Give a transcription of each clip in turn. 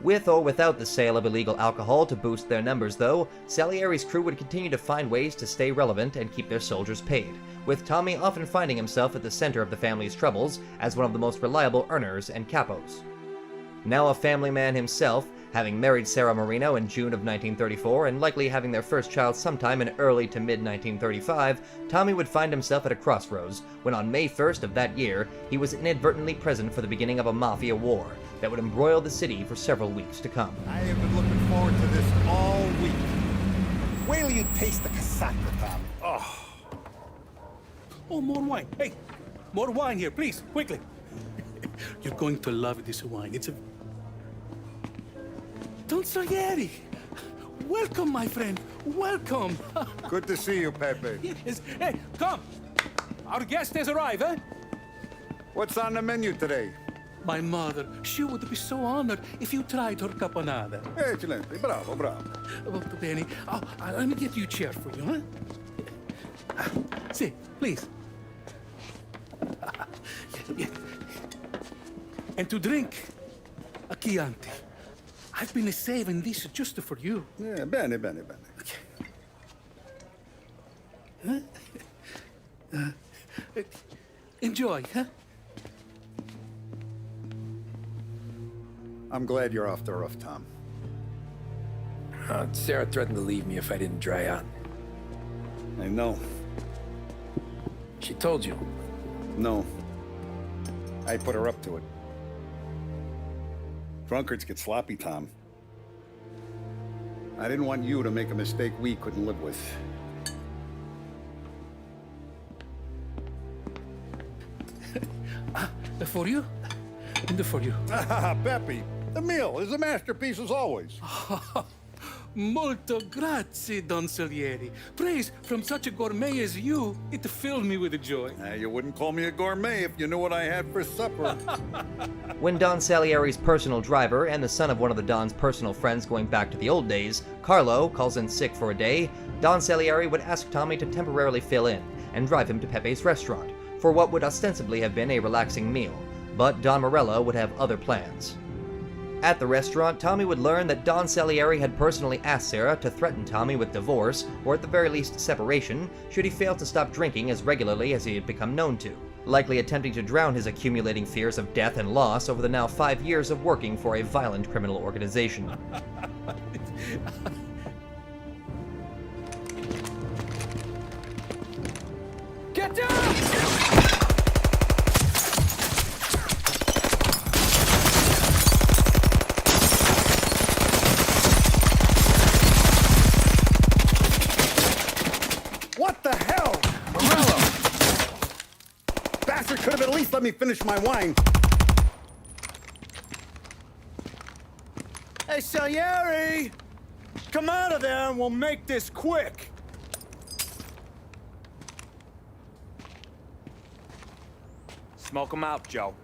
With or without the sale of illegal alcohol to boost their numbers, though, Salieri's crew would continue to find ways to stay relevant and keep their soldiers paid, with Tommy often finding himself at the center of the family's troubles as one of the most reliable earners and capos. Now a family man himself, having married Sarah Marino in June of 1934 and likely having their first child sometime in early to mid-1935, Tommy would find himself at a crossroads when on May 1st of that year, he was inadvertently present for the beginning of a Mafia war that would embroil the city for several weeks to come. I have been looking forward to this all week. Wait till you taste the cassata, Tom. Oh, more wine. Hey, more wine here, please, quickly. You're going to love this wine. It's a... Don Soulier! Welcome, my friend. Welcome. Good to see you, Pepe. Yes. Hey, come. Our guest has arrived, eh? What's on the menu today? My mother, she would be so honored if you tried her caponata. Excelente, bravo, bravo. Molto bene. Oh, let me get you a chair for you, huh? See, please. Yeah. And to drink, a Chianti. I've been saving this just for you. Yeah, bene, bene, bene. Okay. Enjoy, huh? I'm glad you're off the roof, Tom. Sarah threatened to leave me if I didn't dry out. I know. She told you. No. I put her up to it. Drunkards get sloppy, Tom. I didn't want you to make a mistake we couldn't live with. For you? And for you. Pepe, the meal is a masterpiece as always. Molto grazie, Don Soulier. Praise from such a gourmet as you, it filled me with joy. You wouldn't call me a gourmet if you knew what I had for supper. When Don Salieri's personal driver and the son of one of the Don's personal friends going back to the old days, Carlo, calls in sick for a day, Don Salieri would ask Tommy to temporarily fill in and drive him to Pepe's restaurant for what would ostensibly have been a relaxing meal, but Don Morello would have other plans. At the restaurant, Tommy would learn that Don Salieri had personally asked Sarah to threaten Tommy with divorce, or at the very least separation, should he fail to stop drinking as regularly as he had become known to, likely attempting to drown his accumulating fears of death and loss over the now 5 years of working for a violent criminal organization. Get down! What the hell? Morello! Bastard could have at least let me finish my wine. Hey, Salieri! Come out of there and we'll make this quick. Smoke him out, Joe.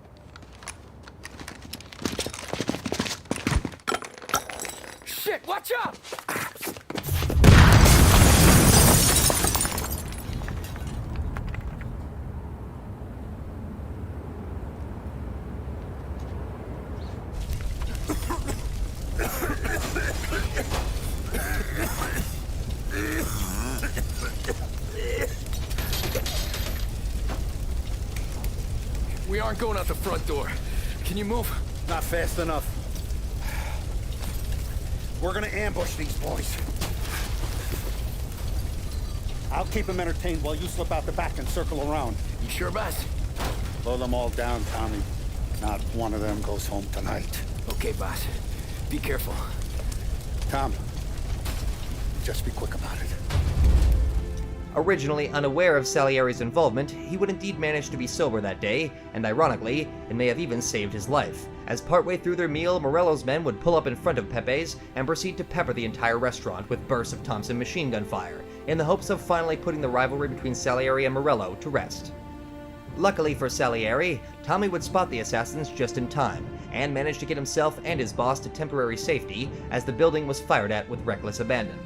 Shit, watch out! We aren't going out the front door. Can you move? Not fast enough. We're gonna ambush these boys. I'll keep them entertained while you slip out the back and circle around. You sure, boss? Blow them all down, Tommy. Not one of them goes home tonight. Okay, boss. Be careful. Tom, just be quick about it. Originally unaware of Salieri's involvement, he would indeed manage to be sober that day, and ironically, it may have even saved his life, as partway through their meal, Morello's men would pull up in front of Pepe's and proceed to pepper the entire restaurant with bursts of Thompson machine gun fire, in the hopes of finally putting the rivalry between Salieri and Morello to rest. Luckily for Salieri, Tommy would spot the assassins just in time, and manage to get himself and his boss to temporary safety as the building was fired at with reckless abandon.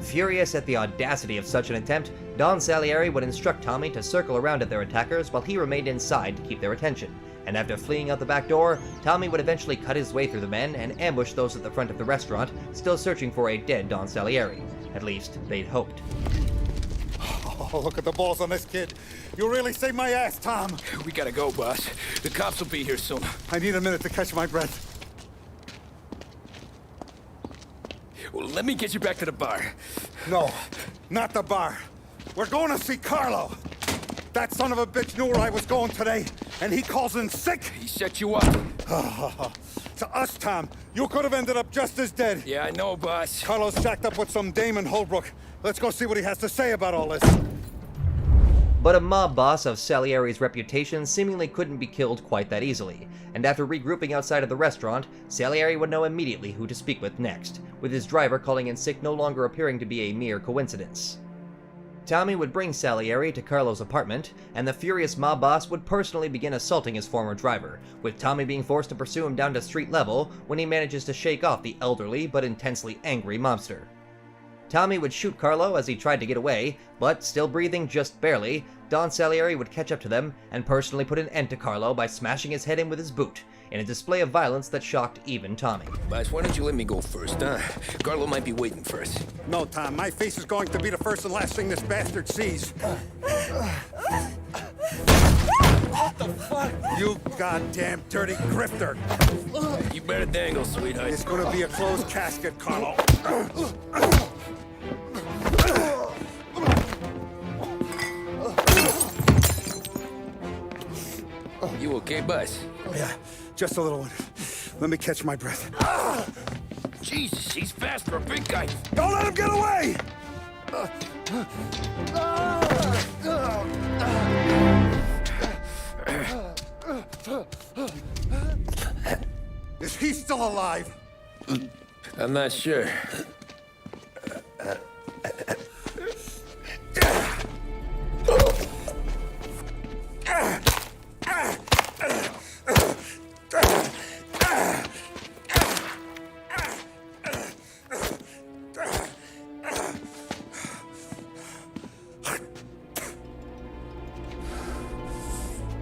Furious at the audacity of such an attempt, Don Salieri would instruct Tommy to circle around at their attackers while he remained inside to keep their attention, and after fleeing out the back door, Tommy would eventually cut his way through the men and ambush those at the front of the restaurant, still searching for a dead Don Salieri. At least, they'd hoped. Oh, look at the balls on this kid. You really saved my ass, Tom. We gotta go, boss. The cops will be here soon. I need a minute to catch my breath. Well, let me get you back to the bar. No, not the bar. We're going to see Carlo. That son of a bitch knew where I was going today, and he calls in sick. He set you up. To us, Tom, you could have ended up just as dead. Yeah, I know, boss. Carlo's jacked up with some dame in Holbrook. Let's go see what he has to say about all this. But a mob boss of Salieri's reputation seemingly couldn't be killed quite that easily, and after regrouping outside of the restaurant, Salieri would know immediately who to speak with next, with his driver calling in sick no longer appearing to be a mere coincidence. Tommy would bring Salieri to Carlo's apartment, and the furious mob boss would personally begin assaulting his former driver, with Tommy being forced to pursue him down to street level when he manages to shake off the elderly but intensely angry mobster. Tommy would shoot Carlo as he tried to get away, but still breathing just barely, Don Salieri would catch up to them and personally put an end to Carlo by smashing his head in with his boot, in a display of violence that shocked even Tommy. Boss, why don't you let me go first, huh? Carlo might be waiting for us. No, Tom, my face is going to be the first and last thing this bastard sees. What the fuck? You goddamn dirty grifter. You better dangle, sweetheart. It's gonna be a closed casket, Carlo. You okay, boss? Yeah, just a little one. Let me catch my breath. Jesus, he's fast for a big guy. Don't let him get away! Is he still alive? I'm not sure.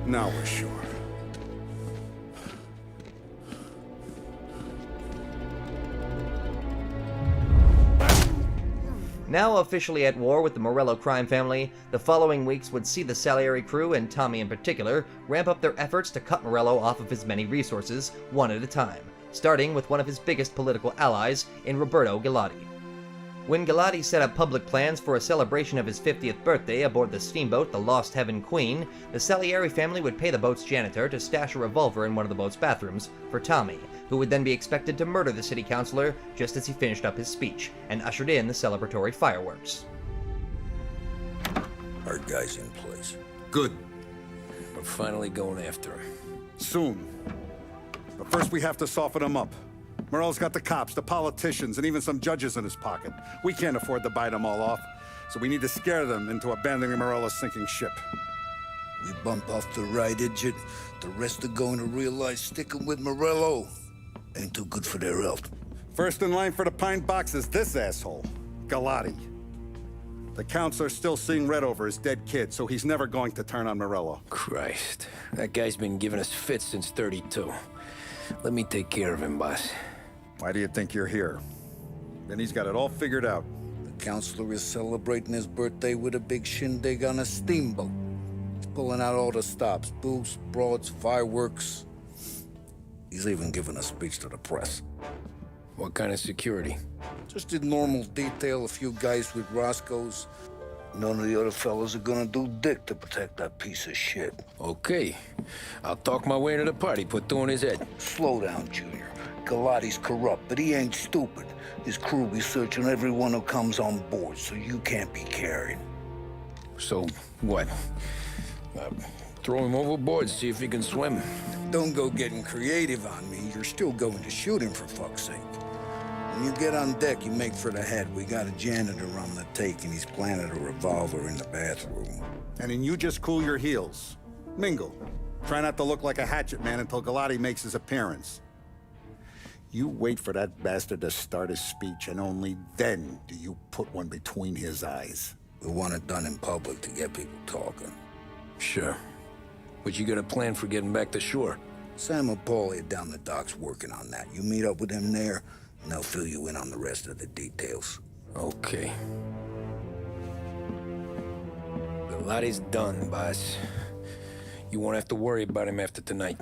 Now we're sure. Now officially at war with the Morello crime family, the following weeks would see the Salieri crew, and Tommy in particular, ramp up their efforts to cut Morello off of his many resources, one at a time, starting with one of his biggest political allies in Roberto Galati. When Galati set up public plans for a celebration of his 50th birthday aboard the steamboat the Lost Heaven Queen, the Salieri family would pay the boat's janitor to stash a revolver in one of the boat's bathrooms for Tommy, who would then be expected to murder the city councilor just as he finished up his speech and ushered in the celebratory fireworks. Our guy's in place. Good. We're finally going after him. Soon. But first we have to soften him up. Morello's got the cops, the politicians, and even some judges in his pocket. We can't afford to bite them all off, so we need to scare them into abandoning Morello's sinking ship. We bump off the right idiot, the rest are going to realize sticking with Morello ain't too good for their health. First in line for the pine box is this asshole, Galati. The counselor's still seeing red over his dead kid, so he's never going to turn on Morello. Christ, that guy's been giving us fits since 32. Let me take care of him, boss. Why do you think you're here? Then he's got it all figured out. The counselor is celebrating his birthday with a big shindig on a steamboat. He's pulling out all the stops, booze, broads, fireworks. He's even giving a speech to the press. What kind of security? Just in normal detail, a few guys with Roscoe's. None of the other fellas are gonna do dick to protect that piece of shit. Okay. I'll talk my way into the party, put two in his head. Slow down, Junior. Galati's corrupt, but he ain't stupid. His crew be searching everyone who comes on board, so you can't be carried. So, what? Throw him overboard, see if he can swim. Don't go getting creative on me. You're still going to shoot him, for fuck's sake. When you get on deck, you make for the head. We got a janitor on the take, and he's planted a revolver in the bathroom. And then you just cool your heels. Mingle. Try not to look like a hatchet man until Galati makes his appearance. You wait for that bastard to start his speech, and only then do you put one between his eyes. We want it done in public to get people talking. Sure. But you got a plan for getting back to shore? Sam and Paulie are down the docks working on that. You meet up with them there, and they'll fill you in on the rest of the details. Okay. Galati's done, boss. You won't have to worry about him after tonight.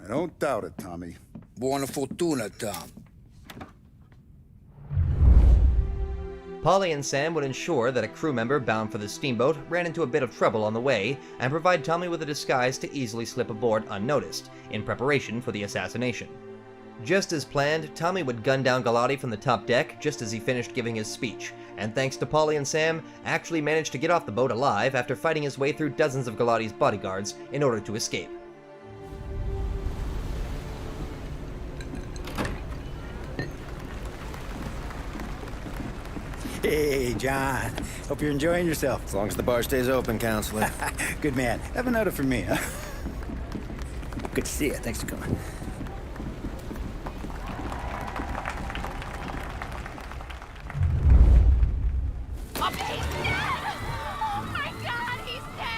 I don't doubt it, Tommy. Buona fortuna, Tom. Paulie and Sam would ensure that a crew member bound for the steamboat ran into a bit of trouble on the way and provide Tommy with a disguise to easily slip aboard unnoticed, in preparation for the assassination. Just as planned, Tommy would gun down Galati from the top deck just as he finished giving his speech, and thanks to Paulie and Sam, actually managed to get off the boat alive after fighting his way through dozens of Galati's bodyguards in order to escape. Hey, John. Hope you're enjoying yourself. As long as the bar stays open, counselor. Good man. Have a note for me, huh? Good to see you. Thanks for coming. He's dead! Oh my God, he's dead!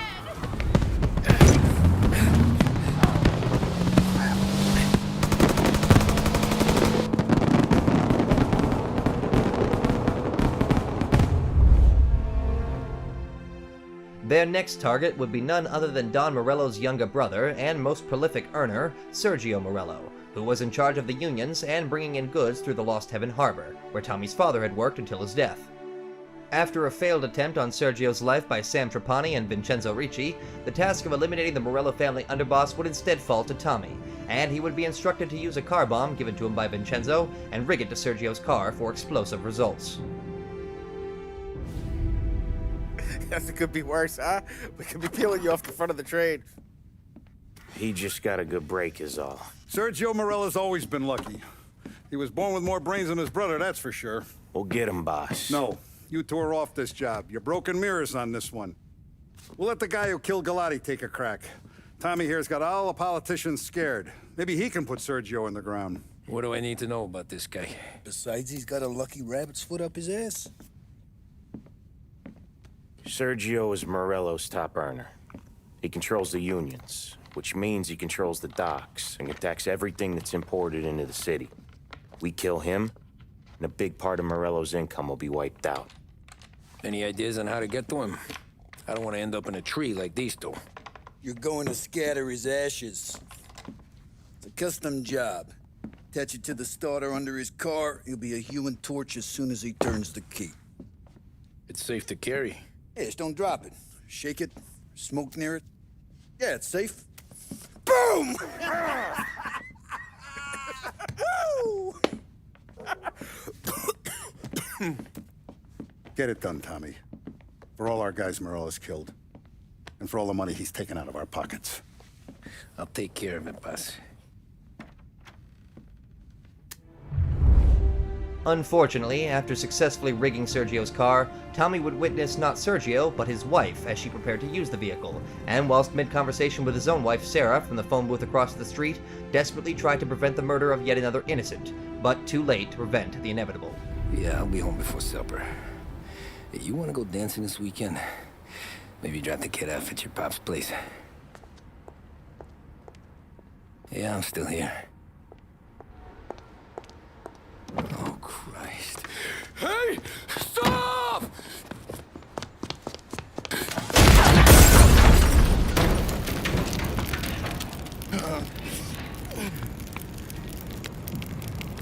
Their next target would be none other than Don Morello's younger brother and most prolific earner, Sergio Morello, who was in charge of the unions and bringing in goods through the Lost Heaven Harbor, where Tommy's father had worked until his death. After a failed attempt on Sergio's life by Sam Trapani and Vincenzo Ricci, the task of eliminating the Morello family underboss would instead fall to Tommy, and he would be instructed to use a car bomb given to him by Vincenzo and rig it to Sergio's car for explosive results. It could be worse, huh? We could be peeling you off the front of the train. He just got a good break is all. Sergio Morello's always been lucky. He was born with more brains than his brother, that's for sure. We'll get him, boss. No, you two are off this job. You're broken mirrors on this one. We'll let the guy who killed Galati take a crack. Tommy here's got all the politicians scared. Maybe he can put Sergio in the ground. What do I need to know about this guy? Besides, he's got a lucky rabbit's foot up his ass. Sergio is Morello's top earner. He controls the unions, which means he controls the docks and attacks everything that's imported into the city. We kill him, and a big part of Morello's income will be wiped out. Any ideas on how to get to him? I don't want to end up in a tree like these two. You're going to scatter his ashes. It's a custom job. Attach it to the starter under his car. He'll be a human torch as soon as he turns the key. It's safe to carry. Yeah, just don't drop it. Shake it, smoke near it. Yeah, it's safe. Boom! Get it done, Tommy. For all our guys Morello's killed. And for all the money he's taken out of our pockets. I'll take care of it, boss. Unfortunately, after successfully rigging Sergio's car, Tommy would witness not Sergio, but his wife as she prepared to use the vehicle, and whilst mid-conversation with his own wife Sarah from the phone booth across the street, desperately tried to prevent the murder of yet another innocent, but too late to prevent the inevitable. Yeah, I'll be home before supper. Hey, you want to go dancing this weekend? Maybe drop the kid off at your pop's place. Yeah, I'm still here. Oh, Christ. Hey! Stop!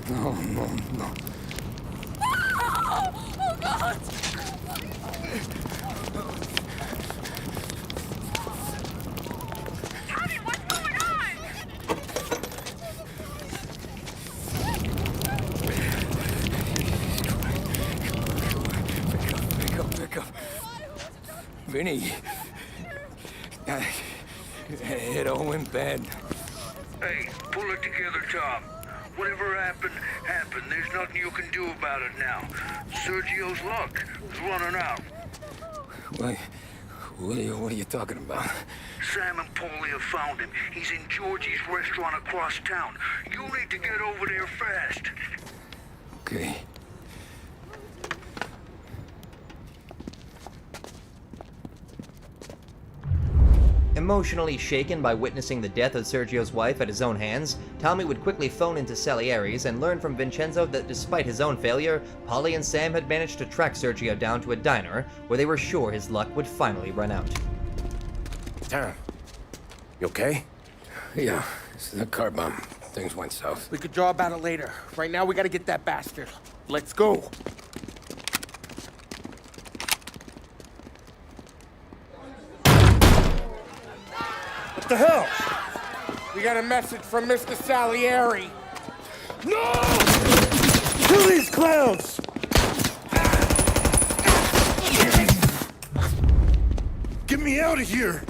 No, no, no. Oh, God! Tommy, what's going on? Pick up. Vinny. It all went bad. Hey, pull it together, Tom. Whatever happened, happened. There's nothing you can do about it now. Sergio's luck is running out. What are you talking about? Sam and Paulie have found him. He's in Georgie's restaurant across town. You need to get over there fast. Okay. Emotionally shaken by witnessing the death of Sergio's wife at his own hands, Tommy would quickly phone into Salieri's and learn from Vincenzo that despite his own failure, Paulie and Sam had managed to track Sergio down to a diner where they were sure his luck would finally run out. Tom, you okay? Yeah, it's the car bomb. Things went south. We could draw about it later. Right now, we gotta get that bastard. Let's go. What the hell? We got a message from Mr. Salieri. No! Kill these clowns! Get me out of here!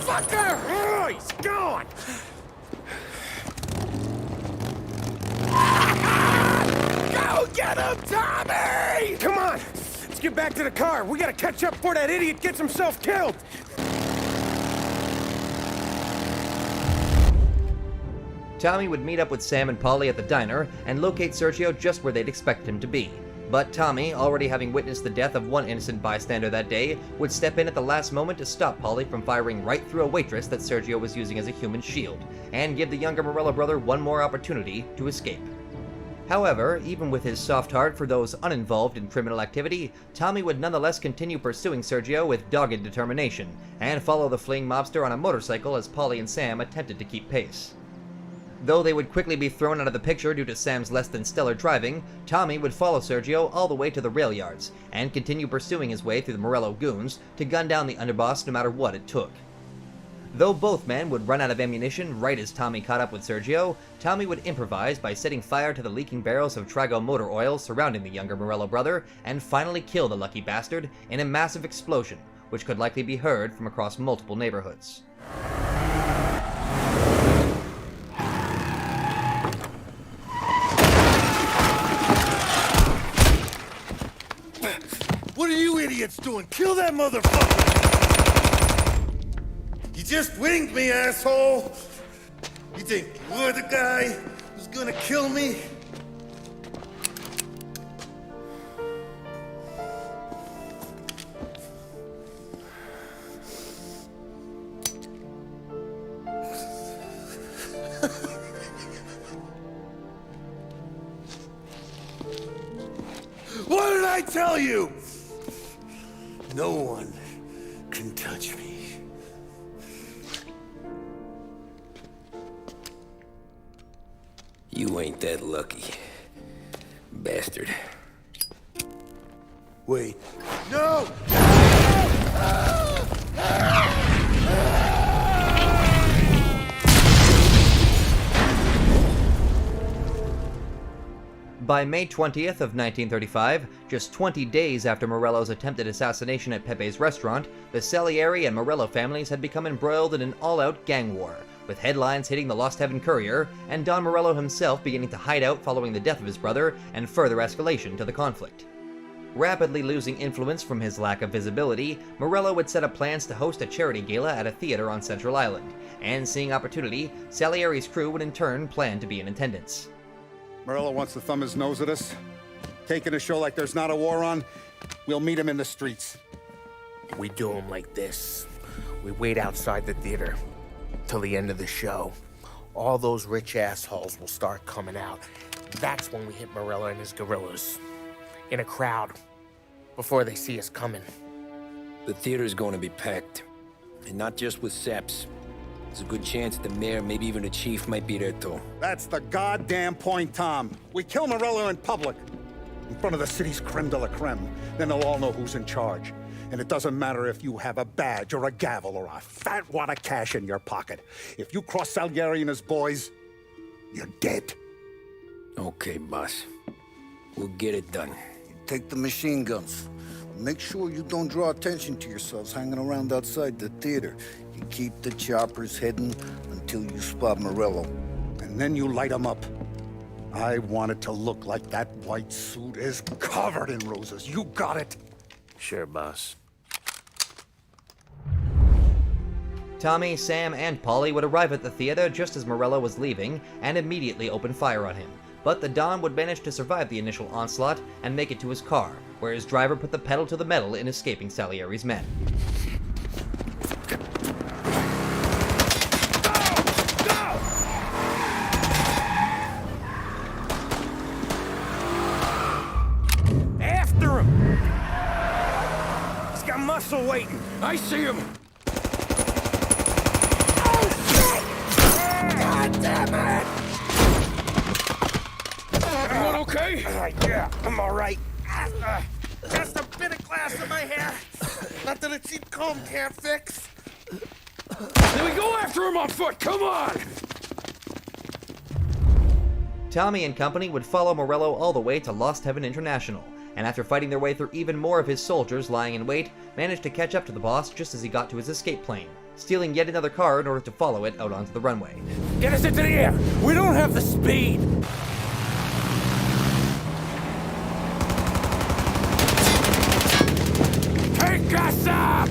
Motherfucker! Oh, he's gone! Go get him, Tommy! Come on! Let's get back to the car. We gotta catch up before that idiot gets himself killed! Tommy would meet up with Sam and Paulie at the diner and locate Sergio just where they'd expect him to be. But Tommy, already having witnessed the death of one innocent bystander that day, would step in at the last moment to stop Paulie from firing right through a waitress that Sergio was using as a human shield, and give the younger Morello brother one more opportunity to escape. However, even with his soft heart for those uninvolved in criminal activity, Tommy would nonetheless continue pursuing Sergio with dogged determination, and follow the fleeing mobster on a motorcycle as Paulie and Sam attempted to keep pace. Though they would quickly be thrown out of the picture due to Sam's less than stellar driving, Tommy would follow Sergio all the way to the rail yards, and continue pursuing his way through the Morello goons to gun down the underboss no matter what it took. Though both men would run out of ammunition right as Tommy caught up with Sergio, Tommy would improvise by setting fire to the leaking barrels of Trago motor oil surrounding the younger Morello brother, and finally kill the lucky bastard in a massive explosion, which could likely be heard from across multiple neighborhoods. What are you idiots doing? Kill that motherfucker! You just winged me, asshole! You think you're the guy who's gonna kill me? What did I tell you? No one can touch me. You ain't that lucky, bastard. Wait. No! By May 20th of 1935, just 20 days after Morello's attempted assassination at Pepe's restaurant, the Salieri and Morello families had become embroiled in an all-out gang war, with headlines hitting the Lost Heaven Courier, and Don Morello himself beginning to hide out following the death of his brother and further escalation to the conflict. Rapidly losing influence from his lack of visibility, Morello would set up plans to host a charity gala at a theater on Central Island, and seeing opportunity, Salieri's crew would in turn plan to be in attendance. Morello wants to thumb his nose at us. Taking a show like there's not a war on, we'll meet him in the streets. We do him like this. We wait outside the theater till the end of the show. All those rich assholes will start coming out. That's when we hit Morello and his guerrillas. In a crowd. Before they see us coming. The theater's going to be packed. And not just with saps. There's a good chance the mayor, maybe even the chief, might be there too. That's the goddamn point, Tom. We kill Morello in public. In front of the city's creme de la creme. Then they'll all know who's in charge. And it doesn't matter if you have a badge or a gavel or a fat wad of cash in your pocket. If you cross Salieri and his boys, you're dead. Okay, boss. We'll get it done. Take the machine guns. Make sure you don't draw attention to yourselves hanging around outside the theater. You keep the choppers hidden until you spot Morello. And then you light them up. I want it to look like that white suit is covered in roses. You got it? Sure, boss. Tommy, Sam, and Paulie would arrive at the theater just as Morello was leaving and immediately open fire on him, but the Don would manage to survive the initial onslaught and make it to his car, where his driver put the pedal to the metal in escaping Salieri's men. After him! He's got muscle waiting. I see him. God damn it! Everyone okay? Yeah, I'm all right. Just a bit of glass in my hair. Nothing a cheap comb can't fix. Then we go after him on foot. Come on! Tommy and company would follow Morello all the way to Lost Heaven International, and after fighting their way through even more of his soldiers lying in wait, managed to catch up to the boss just as he got to his escape plane, stealing yet another car in order to follow it out onto the runway. Get us into the air! We don't have the speed! Take us up!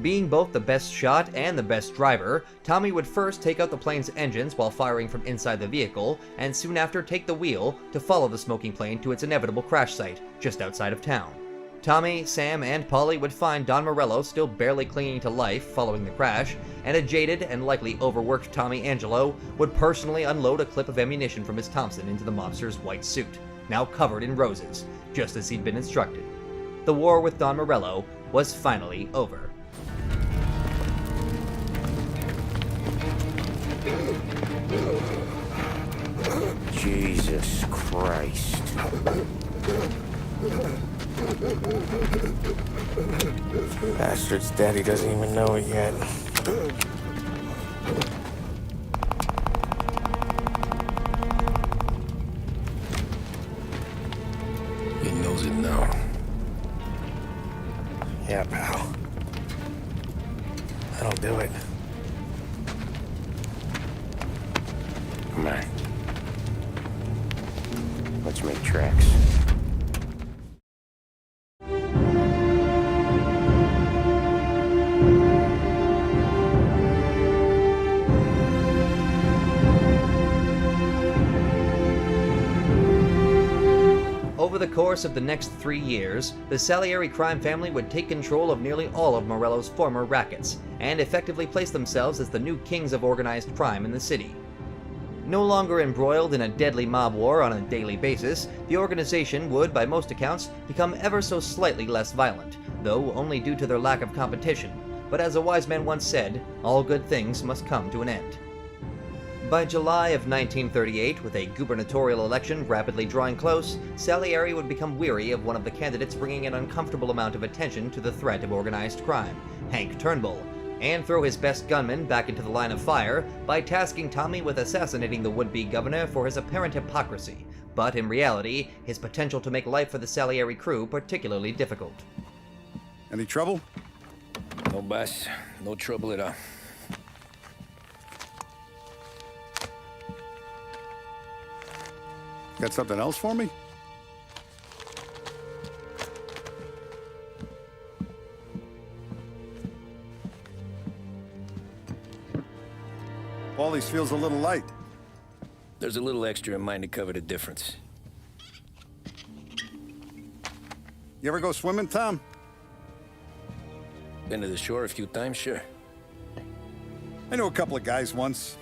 Being both the best shot and the best driver, Tommy would first take out the plane's engines while firing from inside the vehicle, and soon after take the wheel to follow the smoking plane to its inevitable crash site, just outside of town. Tommy, Sam, and Polly would find Don Morello still barely clinging to life following the crash, and a jaded and likely overworked Tommy Angelo would personally unload a clip of ammunition from his Thompson into the mobster's white suit, now covered in roses, just as he'd been instructed. The war with Don Morello was finally over. Jesus Christ. Bastard's daddy doesn't even know it yet. He knows it now. Yeah, pal. That'll do it. Come on. Let's make tracks. Over the course of the next 3 years, the Salieri crime family would take control of nearly all of Morello's former rackets, and effectively place themselves as the new kings of organized crime in the city. No longer embroiled in a deadly mob war on a daily basis, the organization would, by most accounts, become ever so slightly less violent, though only due to their lack of competition. But as a wise man once said, all good things must come to an end. By July of 1938, with a gubernatorial election rapidly drawing close, Salieri would become weary of one of the candidates bringing an uncomfortable amount of attention to the threat of organized crime, Hank Turnbull, and throw his best gunman back into the line of fire by tasking Tommy with assassinating the would-be governor for his apparent hypocrisy, but in reality, his potential to make life for the Salieri crew particularly difficult. Any trouble? No, boss. No trouble at all. Got something else for me? Paulies feels a little light. There's a little extra in mine to cover the difference. You ever go swimming, Tom? Been to the shore a few times, sure. I knew a couple of guys once.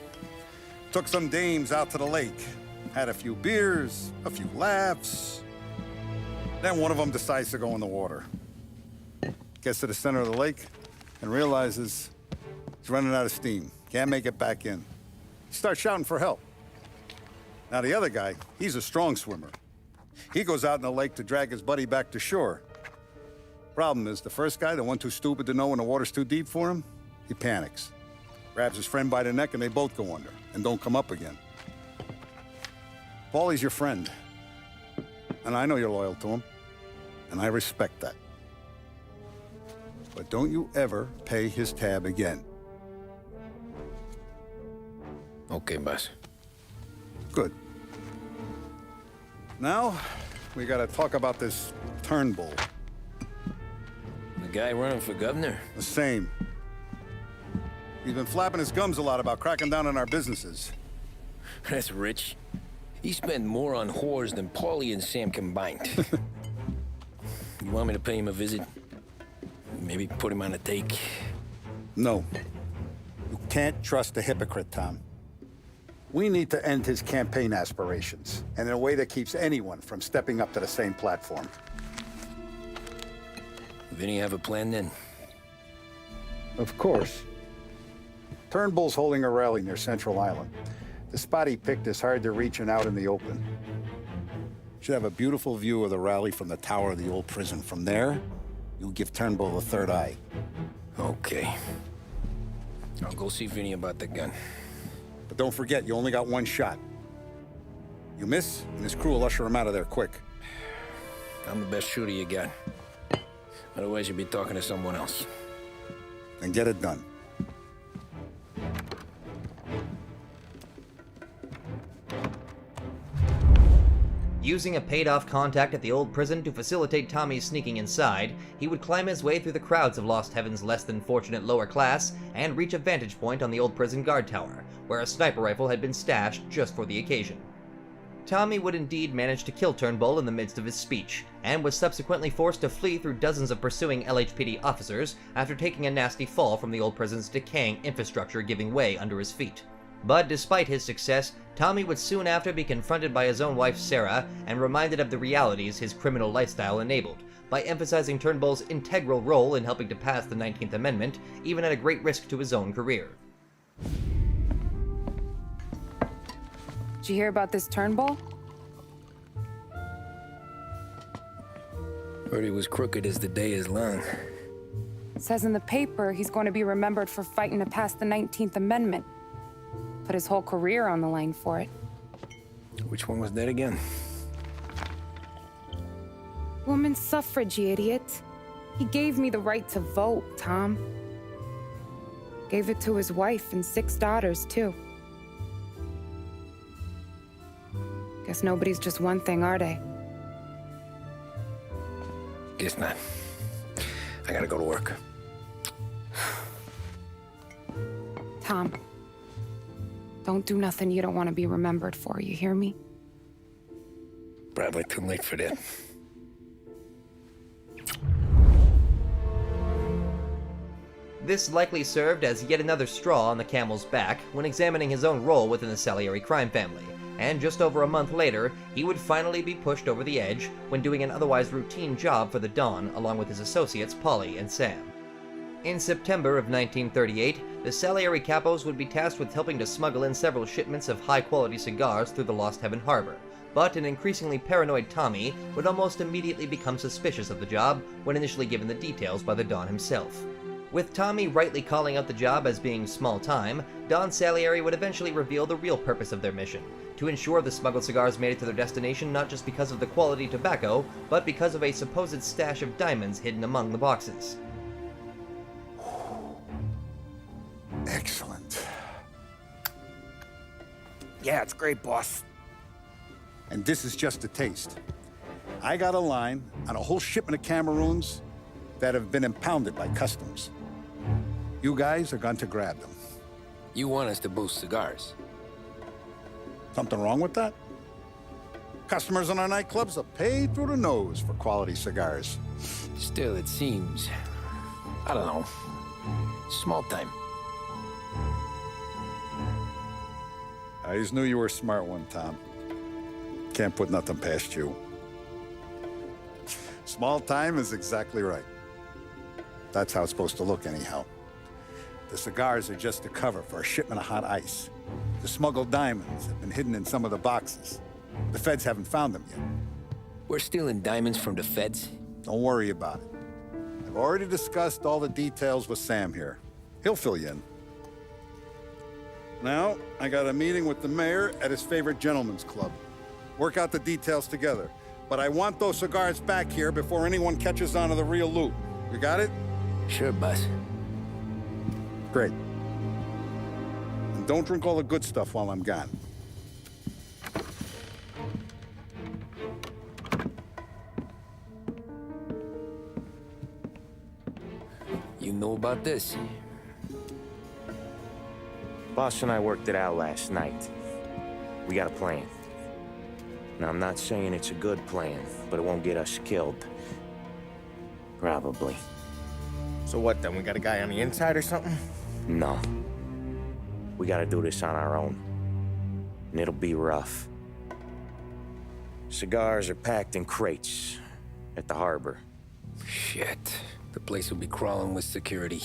Took some dames out to the lake. Had a few beers, a few laughs. Then one of them decides to go in the water. Gets to the center of the lake and realizes he's running out of steam. Can't make it back in. He starts shouting for help. Now the other guy, he's a strong swimmer. He goes out in the lake to drag his buddy back to shore. Problem is, the first guy, the one too stupid to know when the water's too deep for him, he panics. Grabs his friend by the neck and they both go under and don't come up again. Paulie's your friend. And I know you're loyal to him. And I respect that. But don't you ever pay his tab again. Okay, boss. Good. Now, we gotta talk about this Turnbull. The guy running for governor? The same. He's been flapping his gums a lot about cracking down on our businesses. That's rich. He spent more on whores than Paulie and Sam combined. You want me to pay him a visit? Maybe put him on a take? No. You can't trust a hypocrite, Tom. We need to end his campaign aspirations, and in a way that keeps anyone from stepping up to the same platform. Vinny have a plan then? Of course. Turnbull's holding a rally near Central Island. The spot he picked is hard to reach and out in the open. Should have a beautiful view of the rally from the tower of the old prison. From there, you'll give Turnbull a third eye. Okay. I'll go see Vinny about the gun. But don't forget, you only got one shot. You miss, and his crew will usher him out of there quick. I'm the best shooter you got. Otherwise, you'd be talking to someone else. And get it done. Using a paid-off contact at the old prison to facilitate Tommy's sneaking inside, he would climb his way through the crowds of Lost Heaven's less than fortunate lower class and reach a vantage point on the old prison guard tower, where a sniper rifle had been stashed just for the occasion. Tommy would indeed manage to kill Turnbull in the midst of his speech, and was subsequently forced to flee through dozens of pursuing LHPD officers after taking a nasty fall from the old prison's decaying infrastructure giving way under his feet. But despite his success, Tommy would soon after be confronted by his own wife Sarah and reminded of the realities his criminal lifestyle enabled, by emphasizing Turnbull's integral role in helping to pass the 19th Amendment, even at a great risk to his own career. Did you hear about this Turnbull? Heard he was crooked as the day is long. It says in the paper he's going to be remembered for fighting to pass the 19th Amendment. Put his whole career on the line for it. Which one was that again? Women's suffrage, you idiot. He gave me the right to vote, Tom. Gave it to his wife and 6 daughters, too. Guess nobody's just one thing, are they? Guess not. I gotta go to work. Tom, don't do nothing you don't want to be remembered for, you hear me? Probably too late for that. This likely served as yet another straw on the camel's back when examining his own role within the Salieri crime family, and just over a month later, he would finally be pushed over the edge when doing an otherwise routine job for the Dawn along with his associates Paulie and Sam. In September of 1938, the Salieri Capos would be tasked with helping to smuggle in several shipments of high-quality cigars through the Lost Heaven harbor, but an increasingly paranoid Tommy would almost immediately become suspicious of the job when initially given the details by the Don himself. With Tommy rightly calling out the job as being small time, Don Salieri would eventually reveal the real purpose of their mission, to ensure the smuggled cigars made it to their destination not just because of the quality tobacco, but because of a supposed stash of diamonds hidden among the boxes. Excellent. Yeah, it's great, boss. And this is just a taste. I got a line on a whole shipment of Cameroons that have been impounded by customs. You guys are going to grab them. You want us to boost cigars? Something wrong with that? Customers in our nightclubs are paid through the nose for quality cigars. Still, it seems... I don't know. Small time. I just knew you were a smart one, Tom. Can't put nothing past you. Small time is exactly right. That's how it's supposed to look anyhow. The cigars are just a cover for a shipment of hot ice. The smuggled diamonds have been hidden in some of the boxes. The feds haven't found them yet. We're stealing diamonds from the feds? Don't worry about it. I've already discussed all the details with Sam here. He'll fill you in. Now, I got a meeting with the mayor at his favorite gentleman's club. Work out the details together. But I want those cigars back here before anyone catches on to the real loot. You got it? Sure, boss. Great. And don't drink all the good stuff while I'm gone. You know about this? Boss and I worked it out last night. We got a plan. Now, I'm not saying it's a good plan, but it won't get us killed. Probably. So what then? We got a guy on the inside or something? No. We gotta do this on our own. And it'll be rough. Cigars are packed in crates at the harbor. Shit. The place will be crawling with security.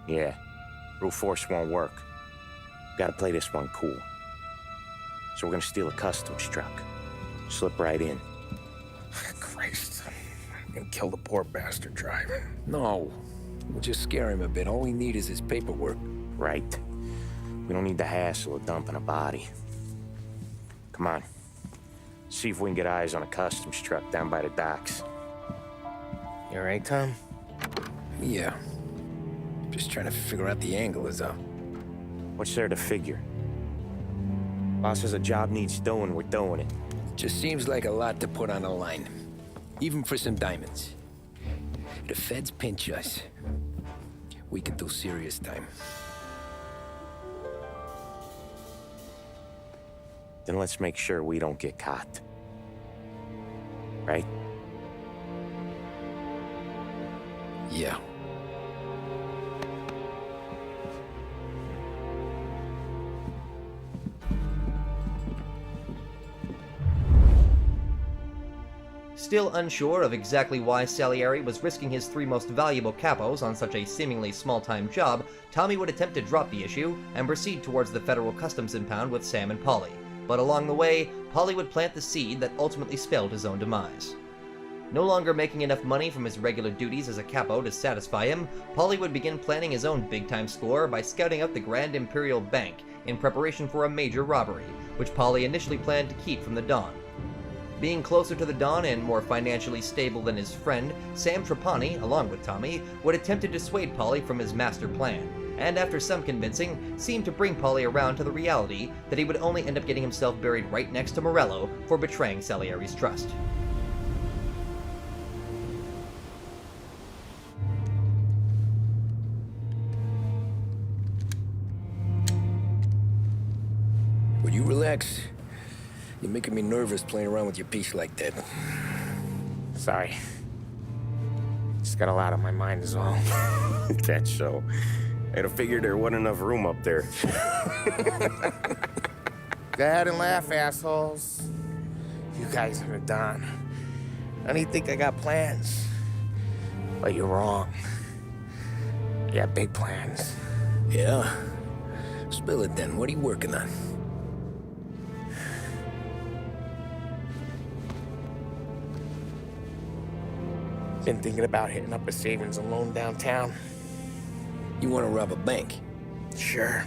Yeah. Brute force won't work. Gotta play this one cool. So we're gonna steal a customs truck. Slip right in. Christ. And kill the poor bastard driver. No. We'll just scare him a bit. All we need is his paperwork. Right. We don't need the hassle of dumping a body. Come on. See if we can get eyes on a customs truck down by the docks. You all right, Tom? Yeah. Just trying to figure out the angle is up. What's there to figure? Boss says a job needs doing, we're doing it. Just seems like a lot to put on the line. Even for some diamonds. If the feds pinch us, we could do serious time. Then let's make sure we don't get caught. Right? Yeah. Still unsure of exactly why Soulier was risking his 3 most valuable capos on such a seemingly small-time job, Tommy would attempt to drop the issue and proceed towards the federal customs impound with Sam and Polly. But along the way, Polly would plant the seed that ultimately spelled his own demise. No longer making enough money from his regular duties as a capo to satisfy him, Polly would begin planning his own big-time score by scouting out the Grand Imperial Bank in preparation for a major robbery, which Polly initially planned to keep from the Don. Being closer to the Don and more financially stable than his friend, Sam Trapani, along with Tommy, would attempt to dissuade Polly from his master plan, and after some convincing, seemed to bring Polly around to the reality that he would only end up getting himself buried right next to Morello for betraying Salieri's trust. Would you relax? You're making me nervous playing around with your piece like that. Sorry. Just got a lot on my mind is all. That's so. I'd have figured there wasn't enough room up there. Go ahead and laugh, assholes. You guys are done. I don't even think I got plans. But you're wrong. I got big plans. Yeah? Spill it then. What are you working on? Been thinking about hitting up a savings and loan downtown. You want to rob a bank? Sure.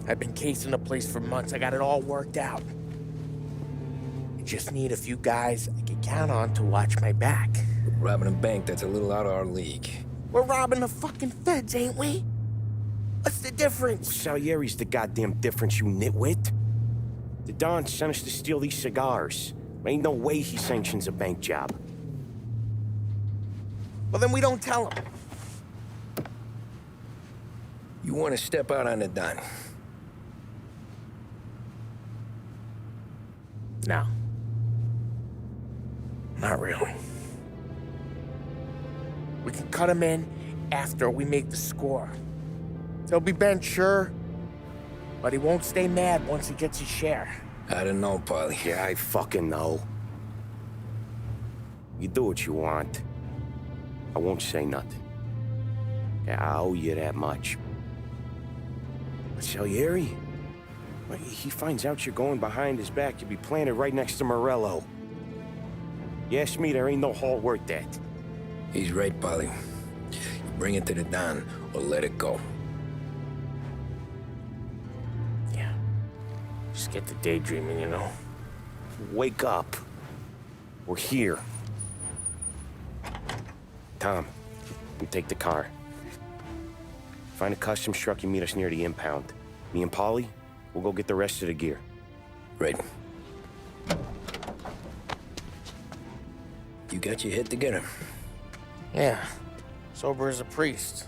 I've been casing the place for months. I got it all worked out. I just need a few guys I can count on to watch my back. Robbing a bank, that's a little out of our league. We're robbing the fucking feds, ain't we? What's the difference? Salieri's the goddamn difference, you nitwit. The Don sent us to steal these cigars. Ain't no way he sanctions a bank job. Well, then we don't tell him. You want to step out on the Don? No. Not really. We can cut him in after we make the score. He'll be bent, sure, but he won't stay mad once he gets his share. I don't know, Polly. Yeah, I fucking know. You do what you want. I won't say nothing. Yeah, I owe you that much. But Salieri? Well, he finds out you're going behind his back, you'll be planted right next to Morello. You ask me, there ain't no haul worth that. He's right, Polly. You bring it to the Don, or let it go. Yeah. Just get to daydreaming, you know? Wake up. We're here. Tom, you take the car. Find a customs truck and meet us near the impound. Me and Polly, we'll go get the rest of the gear. Right. You got your head together. Yeah. Sober as a priest.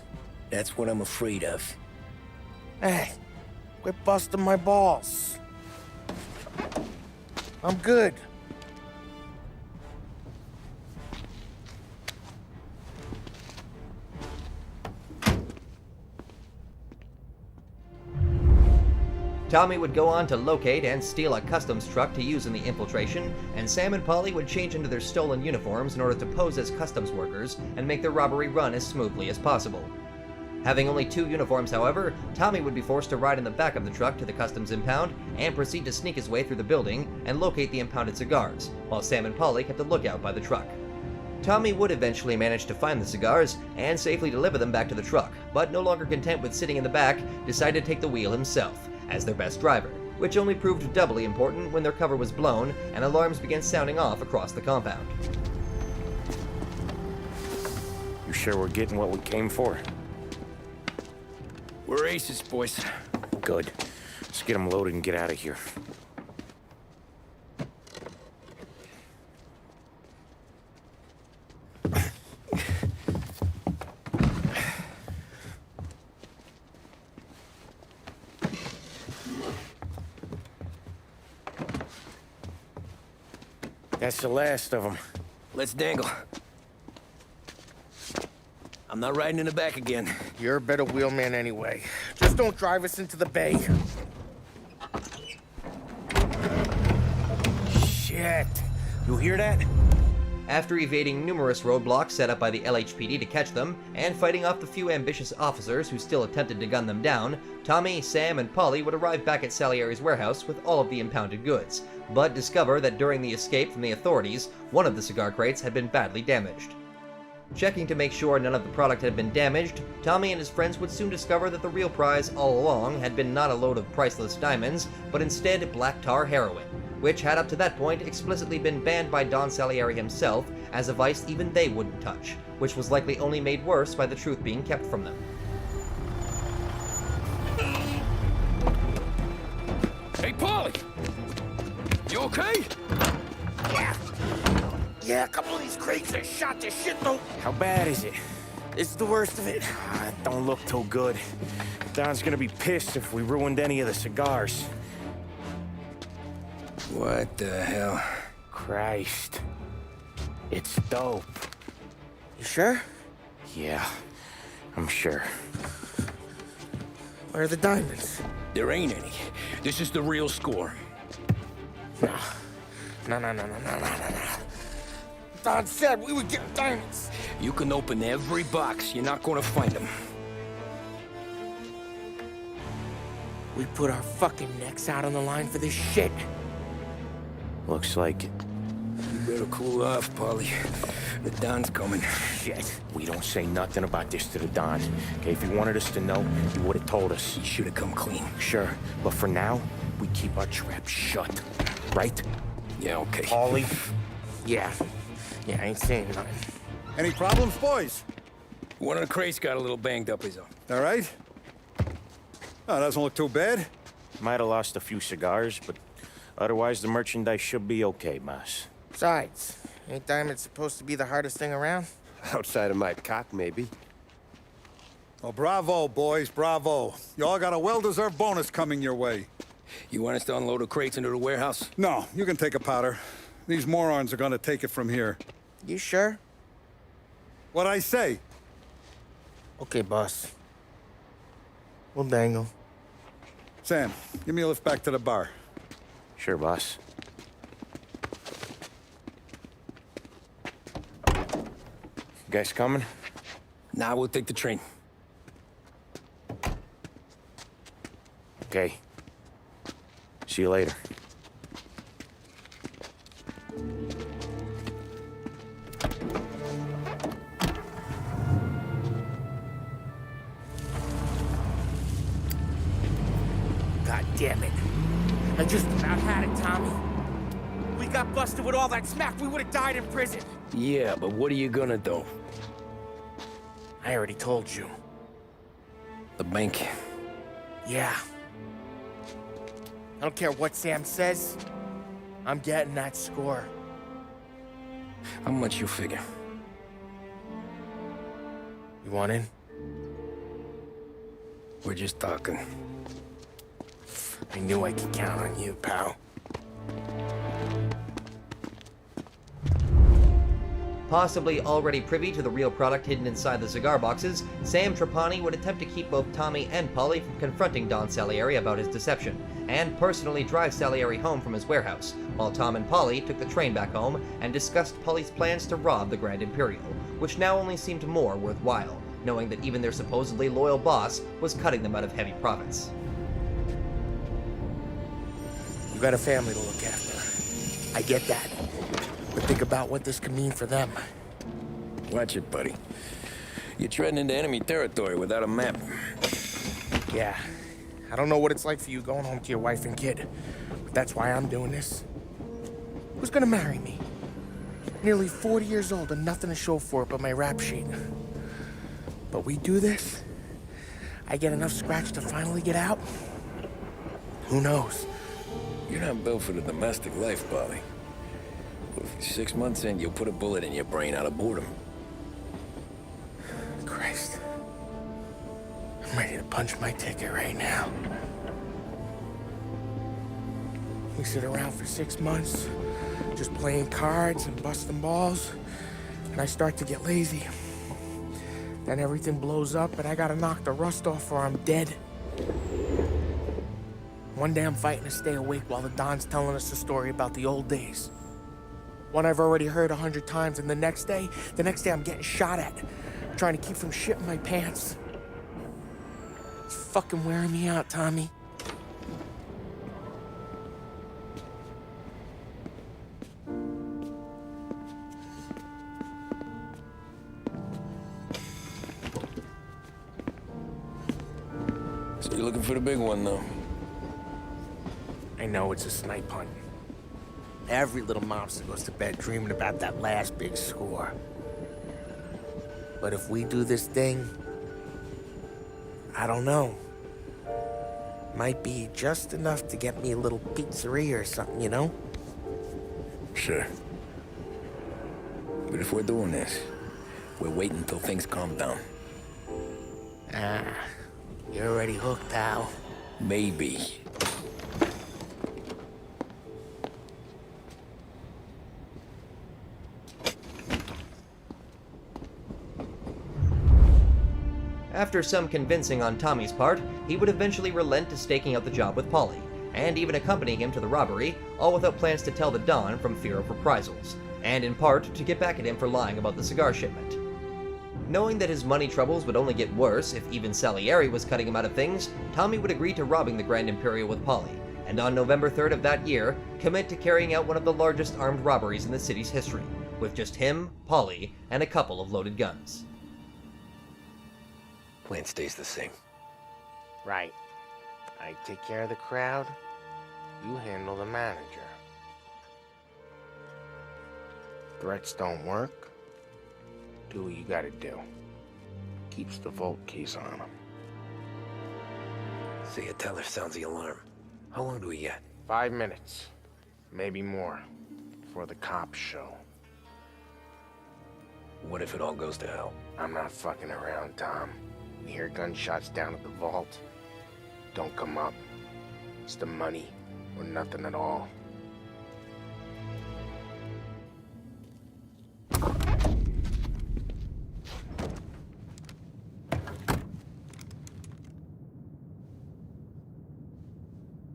That's what I'm afraid of. Hey, quit busting my balls. I'm good. Tommy would go on to locate and steal a customs truck to use in the infiltration, and Sam and Polly would change into their stolen uniforms in order to pose as customs workers and make the robbery run as smoothly as possible. Having only 2 uniforms, however, Tommy would be forced to ride in the back of the truck to the customs impound and proceed to sneak his way through the building and locate the impounded cigars, while Sam and Polly kept a lookout by the truck. Tommy would eventually manage to find the cigars and safely deliver them back to the truck, but no longer content with sitting in the back, decided to take the wheel himself as their best driver, which only proved doubly important when their cover was blown and alarms began sounding off across the compound. You sure we're getting what we came for? We're aces, boys. Good. Let's get them loaded and get out of here. That's the last of them. Let's dangle. I'm not riding in the back again. You're a better wheelman anyway. Just don't drive us into the bay. Shit. You hear that? After evading numerous roadblocks set up by the LHPD to catch them, and fighting off the few ambitious officers who still attempted to gun them down, Tommy, Sam, and Polly would arrive back at Salieri's warehouse with all of the impounded goods, but discover that during the escape from the authorities, one of the cigar crates had been badly damaged. Checking to make sure none of the product had been damaged, Tommy and his friends would soon discover that the real prize all along had been not a load of priceless diamonds, but instead black tar heroin, which had up to that point explicitly been banned by Don Salieri himself as a vice even they wouldn't touch, which was likely only made worse by the truth being kept from them. Hey, Polly! You okay? Yeah, a couple of these crates are shot to shit though. How bad is it? It's the worst of it. It don't look too good. Don's gonna be pissed if we ruined any of the cigars. What the hell? Christ. It's dope. You sure? Yeah, I'm sure. Where are the diamonds? There ain't any. This is the real score. No. Don said we would get diamonds. You can open every box. You're not gonna find them. We put our fucking necks out on the line for this shit. Looks like it. You better cool off, Polly. The Don's coming. Shit. We don't say nothing about this to the Don. Okay, if he wanted us to know, he would have told us. He should have come clean. Sure, but for now, we keep our trap shut. Right? Yeah, okay. Polly? Yeah, I ain't saying nothing. Any problems, boys? One of the crates got a little banged up, is all. All right? Oh, doesn't look too bad. Might have lost a few cigars, but otherwise the merchandise should be okay, boss. Besides, ain't diamonds supposed to be the hardest thing around? Outside of my cock, maybe. Well, bravo, boys, bravo. You all got a well-deserved bonus coming your way. You want us to unload the crates into the warehouse? No, you can take a powder. These morons are gonna take it from here. You sure? What'd I say? Okay, boss. We'll dangle. Sam, give me a lift back to the bar. Sure, boss. You guys coming? Nah, we'll take the train. Okay. See you later. God damn it. I just about had it, Tommy. We got busted with all that smack, we would have died in prison. Yeah, but what are you gonna do? I already told you. The bank. Yeah. I don't care what Sam says. I'm getting that score. How much you figure? You want in? We're just talking. I knew I could count on you, pal. Possibly already privy to the real product hidden inside the cigar boxes, Sam Trapani would attempt to keep both Tommy and Polly from confronting Don Salieri about his deception, and personally drive Salieri home from his warehouse, while Tom and Polly took the train back home and discussed Polly's plans to rob the Grand Imperial, which now only seemed more worthwhile, knowing that even their supposedly loyal boss was cutting them out of heavy profits. You got a family to look after. I get that. But think about what this could mean for them. Watch it, buddy. You're treading into enemy territory without a map. Yeah. I don't know what it's like for you going home to your wife and kid, but that's why I'm doing this. Who's gonna marry me? Nearly 40 years old and nothing to show for it but my rap sheet. But we do this, I get enough scratch to finally get out? Who knows? You're not built for the domestic life, Polly. 6 months in, you'll put a bullet in your brain out of boredom. Christ. I'm ready to punch my ticket right now. We sit around for 6 months, just playing cards and busting balls, and I start to get lazy. Then everything blows up and I gotta knock the rust off or I'm dead. One day I'm fighting to stay awake while the Don's telling us a story about the old days. One I've already heard 100 times, and the next day I'm getting shot at, trying to keep from shitting my pants. It's fucking wearing me out, Tommy. So you're looking for the big one, though? I know it's a snipe hunt. Every little mobster goes to bed dreaming about that last big score. But if we do this thing, I don't know. Might be just enough to get me a little pizzeria or something, you know? Sure. But if we're doing this, we're waiting until things calm down. Ah, you're already hooked, pal. Maybe. After some convincing on Tommy's part, he would eventually relent to staking out the job with Polly, and even accompany him to the robbery, all without plans to tell the Don from fear of reprisals, and in part to get back at him for lying about the cigar shipment. Knowing that his money troubles would only get worse if even Salieri was cutting him out of things, Tommy would agree to robbing the Grand Imperial with Polly, and on November 3rd of that year, commit to carrying out one of the largest armed robberies in the city's history, with just him, Polly, and a couple of loaded guns. Plan stays the same. Right. I take care of the crowd, you handle the manager. Threats don't work, do what you gotta do. Keeps the vault keys on him. See, a teller sounds the alarm. How long do we get? 5 minutes, maybe more, before the cops show. What if it all goes to hell? I'm not fucking around, Tom. We hear gunshots down at the vault. Don't come up. It's the money, or nothing at all.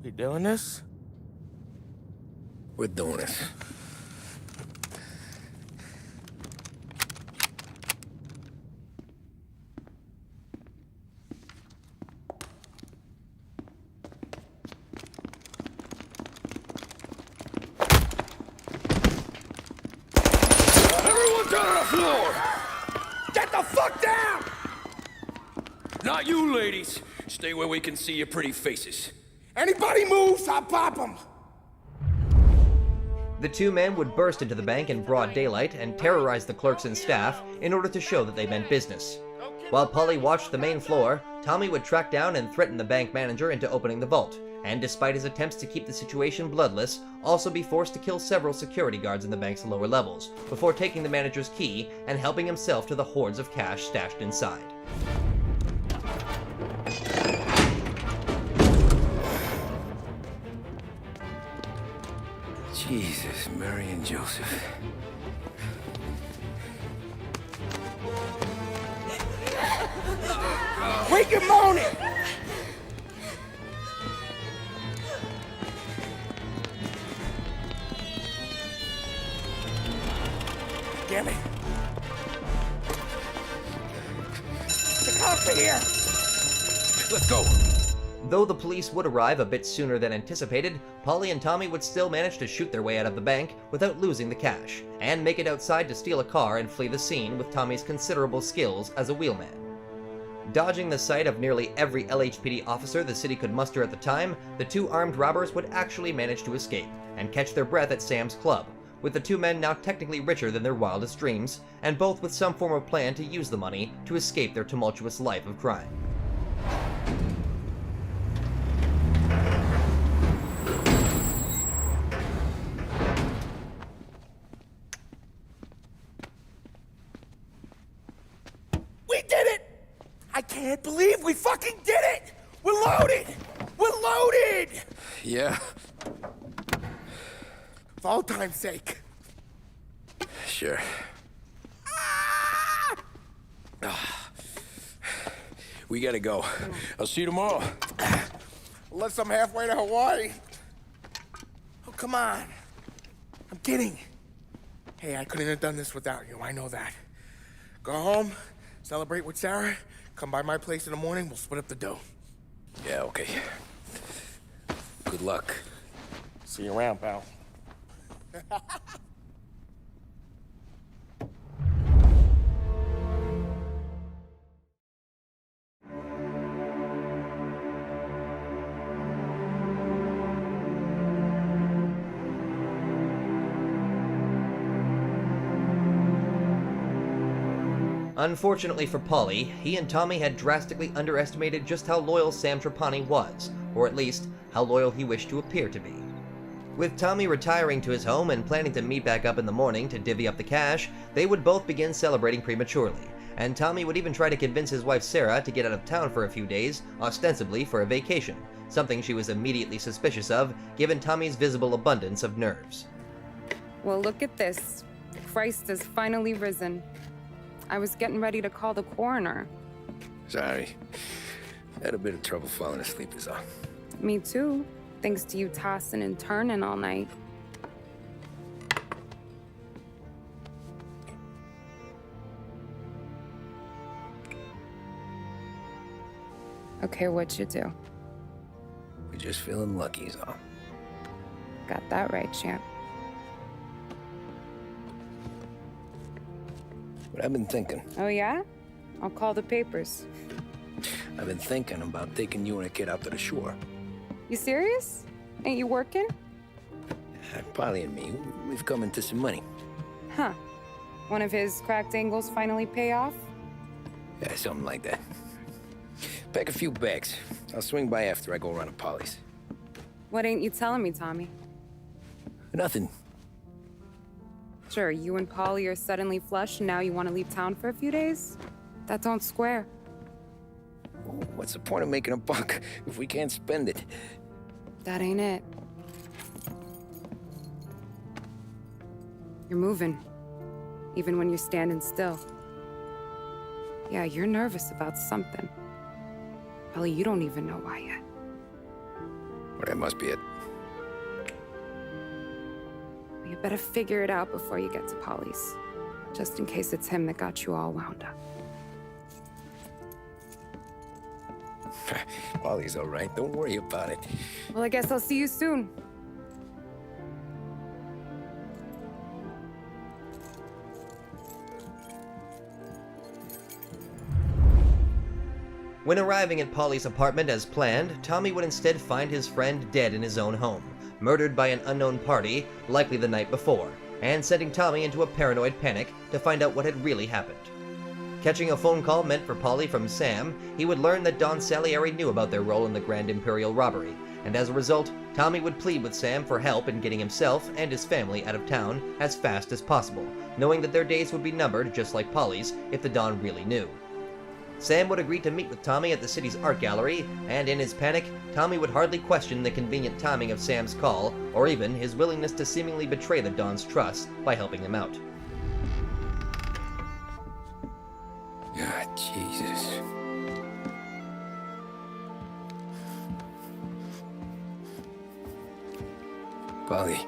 You doing this? We're doing this. Get the fuck down! Not you, ladies. Stay where we can see your pretty faces. Anybody moves, I'll pop them! The two men would burst into the bank in broad daylight and terrorize the clerks and staff in order to show that they meant business. While Polly watched the main floor, Tommy would track down and threaten the bank manager into opening the vault, and despite his attempts to keep the situation bloodless, also be forced to kill several security guards in the bank's lower levels, before taking the manager's key and helping himself to the hordes of cash stashed inside. Jesus, Mary and Joseph. Quick and moan it! Damn it. The cops are here! Let's go! Though the police would arrive a bit sooner than anticipated, Polly and Tommy would still manage to shoot their way out of the bank without losing the cash, and make it outside to steal a car and flee the scene with Tommy's considerable skills as a wheelman. Dodging the sight of nearly every LHPD officer the city could muster at the time, the two armed robbers would actually manage to escape and catch their breath at Sam's club, with the two men now technically richer than their wildest dreams, and both with some form of plan to use the money to escape their tumultuous life of crime. We did it! I can't believe we fucking did it! We're loaded! We're loaded! Yeah, For all time's sake. sure. We gotta go. I'll see you tomorrow. Unless I'm halfway to Hawaii. Oh, come on. I'm kidding. Hey, I couldn't have done this without you. I know that. Go home, celebrate with Sarah, come by my place in the morning, we'll split up the dough. Yeah, okay. Good luck. See you around, pal. Unfortunately for Polly, he and Tommy had drastically underestimated just how loyal Sam Trapani was, or at least, how loyal he wished to appear to be. With Tommy retiring to his home and planning to meet back up in the morning to divvy up the cash, they would both begin celebrating prematurely, and Tommy would even try to convince his wife Sarah to get out of town for a few days, ostensibly for a vacation, something she was immediately suspicious of, given Tommy's visible abundance of nerves. Well, look at this. Christ has finally risen. I was getting ready to call the coroner. Sorry. Had a bit of trouble falling asleep is all. Me too, thanks to you tossing and turning all night. Okay, what'd you do? We're just feeling lucky is all. Got that right, champ. But I've been thinking. Oh yeah? I'll call the papers. I've been thinking about taking you and a kid out to the shore. You serious? Ain't you working? Polly and me, we've come into some money. Huh. One of his cracked angles finally pay off? Yeah, something like that. Pack a few bags. I'll swing by after I go around to Polly's. What ain't you telling me, Tommy? Nothing. Sure, you and Polly are suddenly flush and now you want to leave town for a few days? That don't square. What's the point of making a buck if we can't spend it? That ain't it. You're moving, even when you're standing still. Yeah, you're nervous about something. Probably you don't even know why yet. Well, that must be it. You better figure it out before you get to Polly's, just in case it's him that got you all wound up. Polly's all right. Don't worry about it. Well, I guess I'll see you soon. When arriving at Polly's apartment as planned, Tommy would instead find his friend dead in his own home, murdered by an unknown party, likely the night before, and sending Tommy into a paranoid panic to find out what had really happened. Catching a phone call meant for Polly from Sam, he would learn that Don Salieri knew about their role in the Grand Imperial robbery, and as a result, Tommy would plead with Sam for help in getting himself and his family out of town as fast as possible, knowing that their days would be numbered just like Polly's if the Don really knew. Sam would agree to meet with Tommy at the city's art gallery, and in his panic, Tommy would hardly question the convenient timing of Sam's call, or even his willingness to seemingly betray the Don's trust by helping him out. Ah, Jesus. Polly.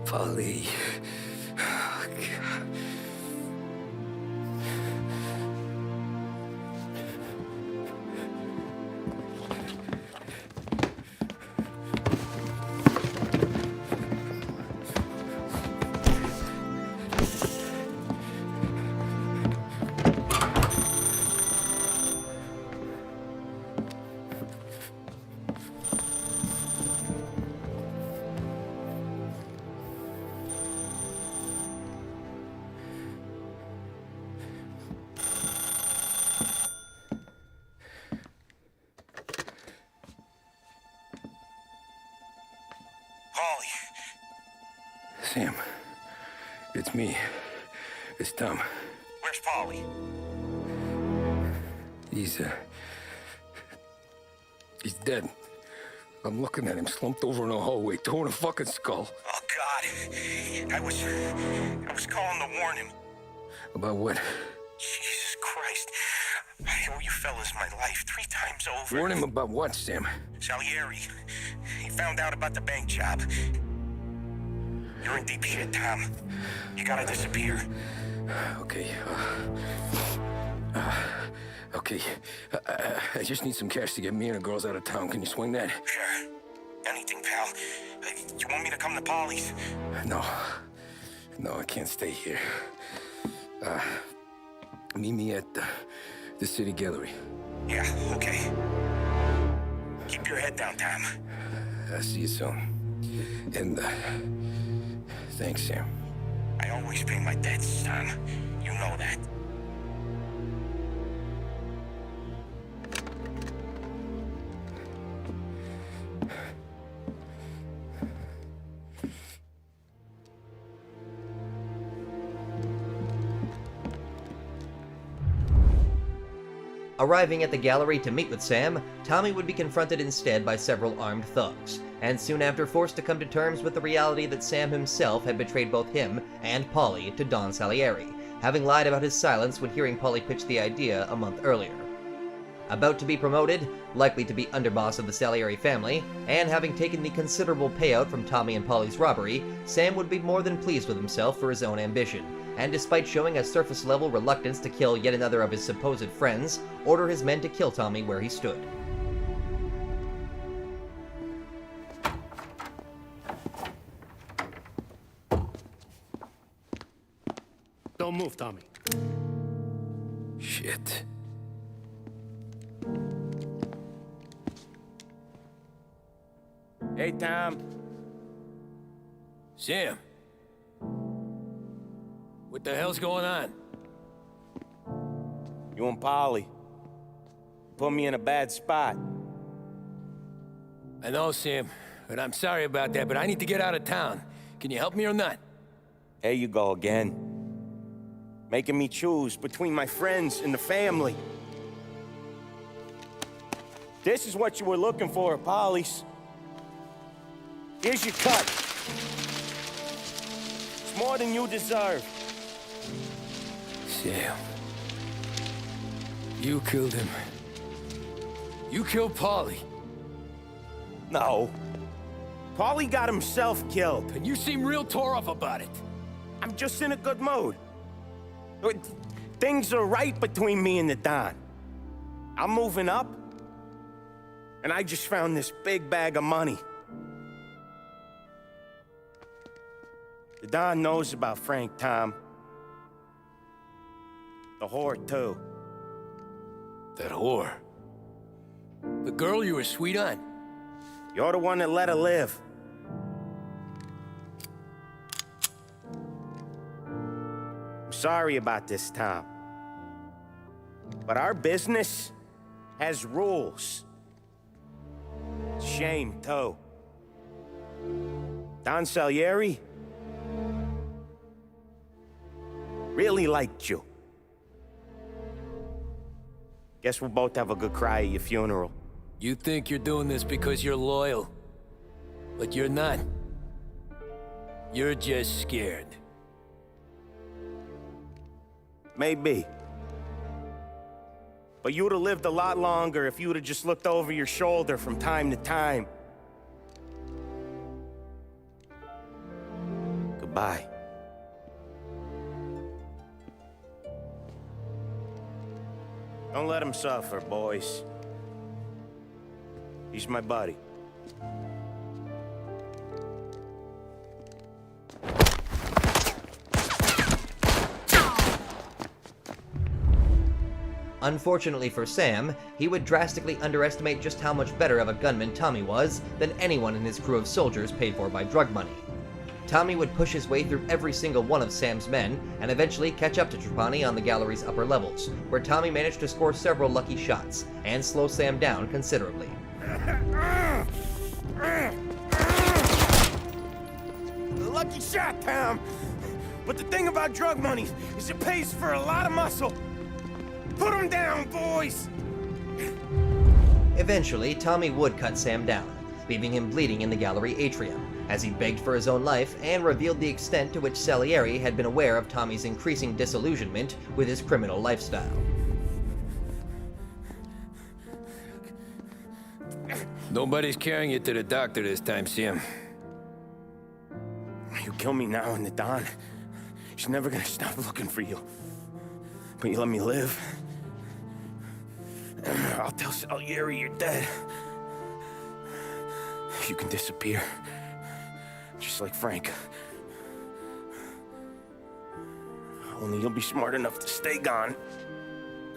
Polly. Oh, God. Sam, it's me. It's Tom. Where's Paulie? He's dead. I'm looking at him slumped over in a hallway, torn a fucking skull. Oh, God. I was calling to warn him. About what? Jesus Christ. I owe you fellas my life 3 times over. Warn him about what, Sam? Soulier. He found out about the bank job. You're in deep shit, Tom. You gotta disappear. Okay. Okay. I just need some cash to get me and the girls out of town. Can you swing that? Sure. Anything, pal. You want me to come to Polly's? No. No, I can't stay here. Meet me at the city gallery. Yeah, okay. Keep your head down, Tom. I'll see you soon. And, thanks, Sam. I always pay my debts, Tom. You know that. Arriving at the gallery to meet with Sam, Tommy would be confronted instead by several armed thugs, and soon after forced to come to terms with the reality that Sam himself had betrayed both him and Polly to Don Salieri, having lied about his silence when hearing Polly pitch the idea a month earlier. About to be promoted, likely to be underboss of the Salieri family, and having taken the considerable payout from Tommy and Polly's robbery, Sam would be more than pleased with himself for his own ambition, and despite showing a surface-level reluctance to kill yet another of his supposed friends, order his men to kill Tommy where he stood. Don't move, Tommy. Shit. Hey, Tom. Sam. What the hell's going on? You and Polly put me in a bad spot. I know, Sam, and I'm sorry about that, but I need to get out of town. Can you help me or not? There you go again. Making me choose between my friends and the family. This is what you were looking for, Polly's. Here's your cut. It's more than you deserve. Sam. You killed him. You killed Polly. No. Polly got himself killed. And you seem real tore up about it. I'm just in a good mood. Things are right between me and the Don. I'm moving up, and I just found this big bag of money. The Don knows about Frank, Tom. The whore, too. That whore? The girl you were sweet on? You're the one that let her live. I'm sorry about this, Tom. But our business has rules. Shame, too. Don Salieri really liked you. Guess we'll both have a good cry at your funeral. You think you're doing this because you're loyal, but you're not. You're just scared. Maybe. But you would have lived a lot longer if you would have just looked over your shoulder from time to time. Goodbye. Don't let him suffer, boys. He's my buddy. Unfortunately for Sam, he would drastically underestimate just how much better of a gunman Tommy was than anyone in his crew of soldiers paid for by drug money. Tommy would push his way through every single one of Sam's men and eventually catch up to Trapani on the gallery's upper levels, where Tommy managed to score several lucky shots and slow Sam down considerably. Lucky shot, Tom! But the thing about drug money is it pays for a lot of muscle. Put him down, boys! Eventually, Tommy would cut Sam down, leaving him bleeding in the gallery atrium, as he begged for his own life and revealed the extent to which Soulier had been aware of Tommy's increasing disillusionment with his criminal lifestyle. Nobody's carrying you to the doctor this time, Sam. You kill me now and the Don. She's never gonna stop looking for you. But you let me live. I'll tell Soulier you're dead. You can disappear. Just like Frank. Only you'll be smart enough to stay gone.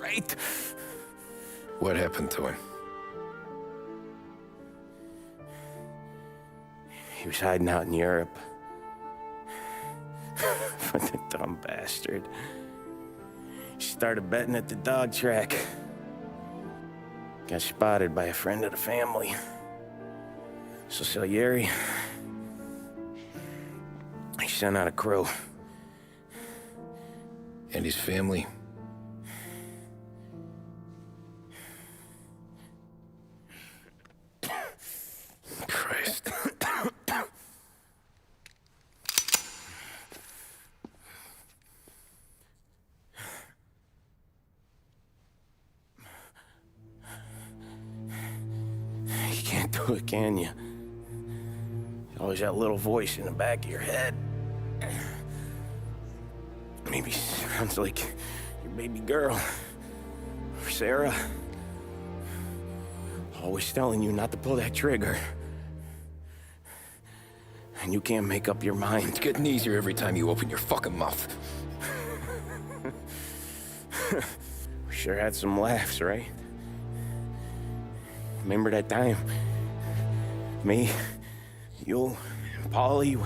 Right? What happened to him? He was hiding out in Europe. But the dumb bastard. He started betting at the dog track. Got spotted by a friend of the family. So Soulier, he sent out a crew. And his family? Christ. You can't do it, can you? Always that little voice in the back of your head. Maybe sounds like your baby girl. Or Sarah. Always telling you not to pull that trigger. And you can't make up your mind. It's getting easier every time you open your fucking mouth. We sure had some laughs, right? Remember that time? Me, you, and Paulie.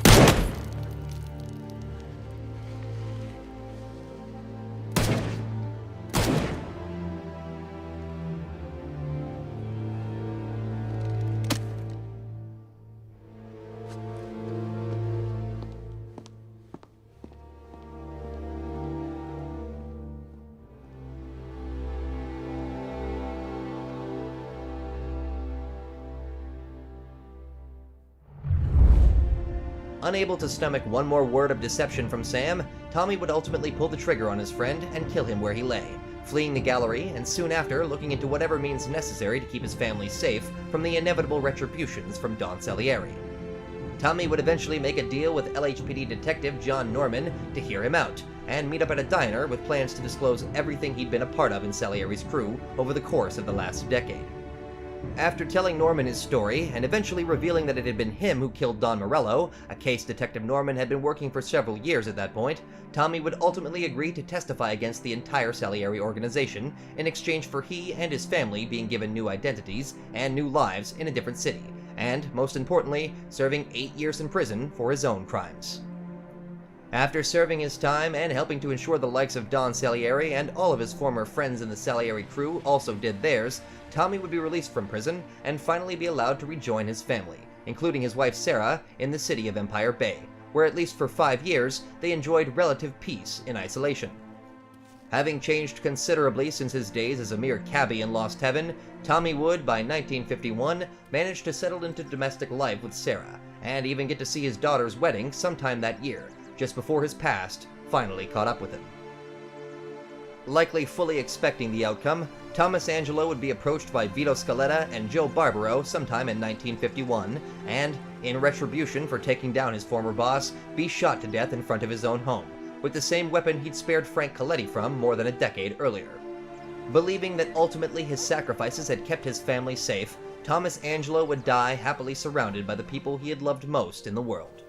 Unable to stomach one more word of deception from Sam, Tommy would ultimately pull the trigger on his friend and kill him where he lay, fleeing the gallery and soon after looking into whatever means necessary to keep his family safe from the inevitable retributions from Don Soulier. Tommy would eventually make a deal with LHPD detective John Norman to hear him out, and meet up at a diner with plans to disclose everything he'd been a part of in Soulier's crew over the course of the last decade. After telling Norman his story, and eventually revealing that it had been him who killed Don Morello, a case Detective Norman had been working for several years at that point, Tommy would ultimately agree to testify against the entire Soulier organization in exchange for he and his family being given new identities and new lives in a different city, and, most importantly, serving 8 years in prison for his own crimes. After serving his time and helping to ensure the likes of Don Soulier and all of his former friends in the Soulier crew also did theirs, Tommy would be released from prison and finally be allowed to rejoin his family, including his wife Sarah, in the city of Empire Bay, where at least for 5 years they enjoyed relative peace in isolation. Having changed considerably since his days as a mere cabbie in Lost Heaven, Tommy would, by 1951, manage to settle into domestic life with Sarah, and even get to see his daughter's wedding sometime that year, just before his past finally caught up with him. Likely fully expecting the outcome, Thomas Angelo would be approached by Vito Scaletta and Joe Barbaro sometime in 1951, and, in retribution for taking down his former boss, be shot to death in front of his own home, with the same weapon he'd spared Frank Coletti from more than a decade earlier. Believing that ultimately his sacrifices had kept his family safe, Thomas Angelo would die happily surrounded by the people he had loved most in the world.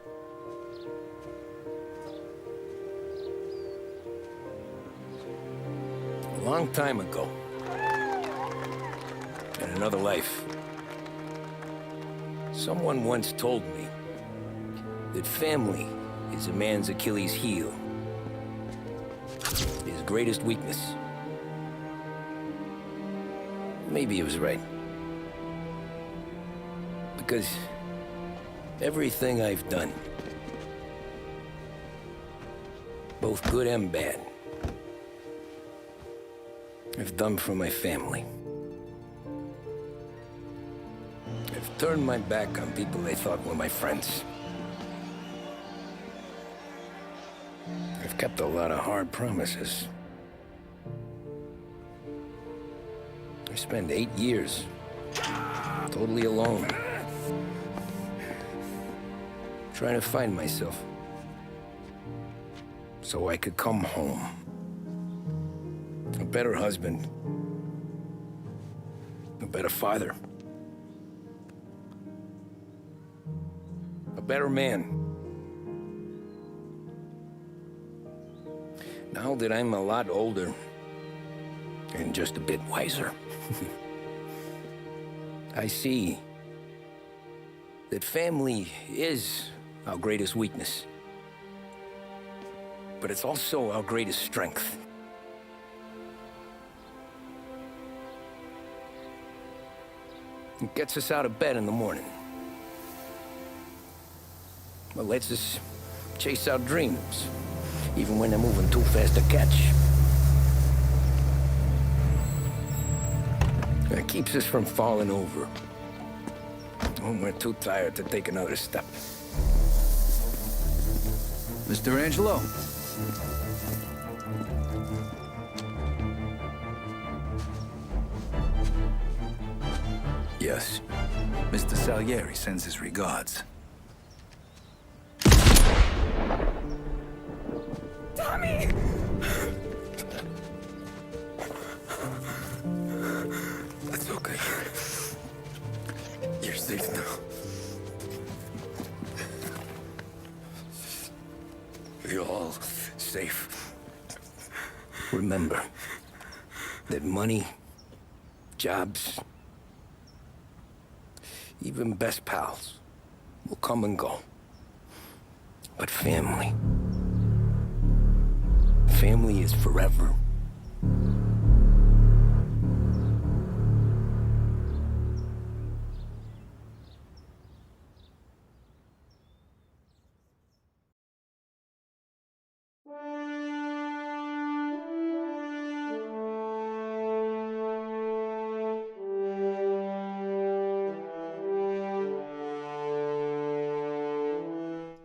A long time ago, in another life, someone once told me that family is a man's Achilles heel, his greatest weakness. Maybe he was right. Because everything I've done, both good and bad, I've done for my family. I've turned my back on people they thought were my friends. I've kept a lot of hard promises. I spent 8 years totally alone, trying to find myself so I could come home. A better husband, a better father, a better man. Now that I'm a lot older and just a bit wiser, I see that family is our greatest weakness, but it's also our greatest strength. It gets us out of bed in the morning. It lets us chase our dreams, even when they're moving too fast to catch. It keeps us from falling over when we're too tired to take another step. Mr. Angelo. Yes. Mr. Soulier sends his regards. Tommy! That's okay. You're safe now. You're all safe. Remember that money, jobs, even best pals will come and go. But family is forever.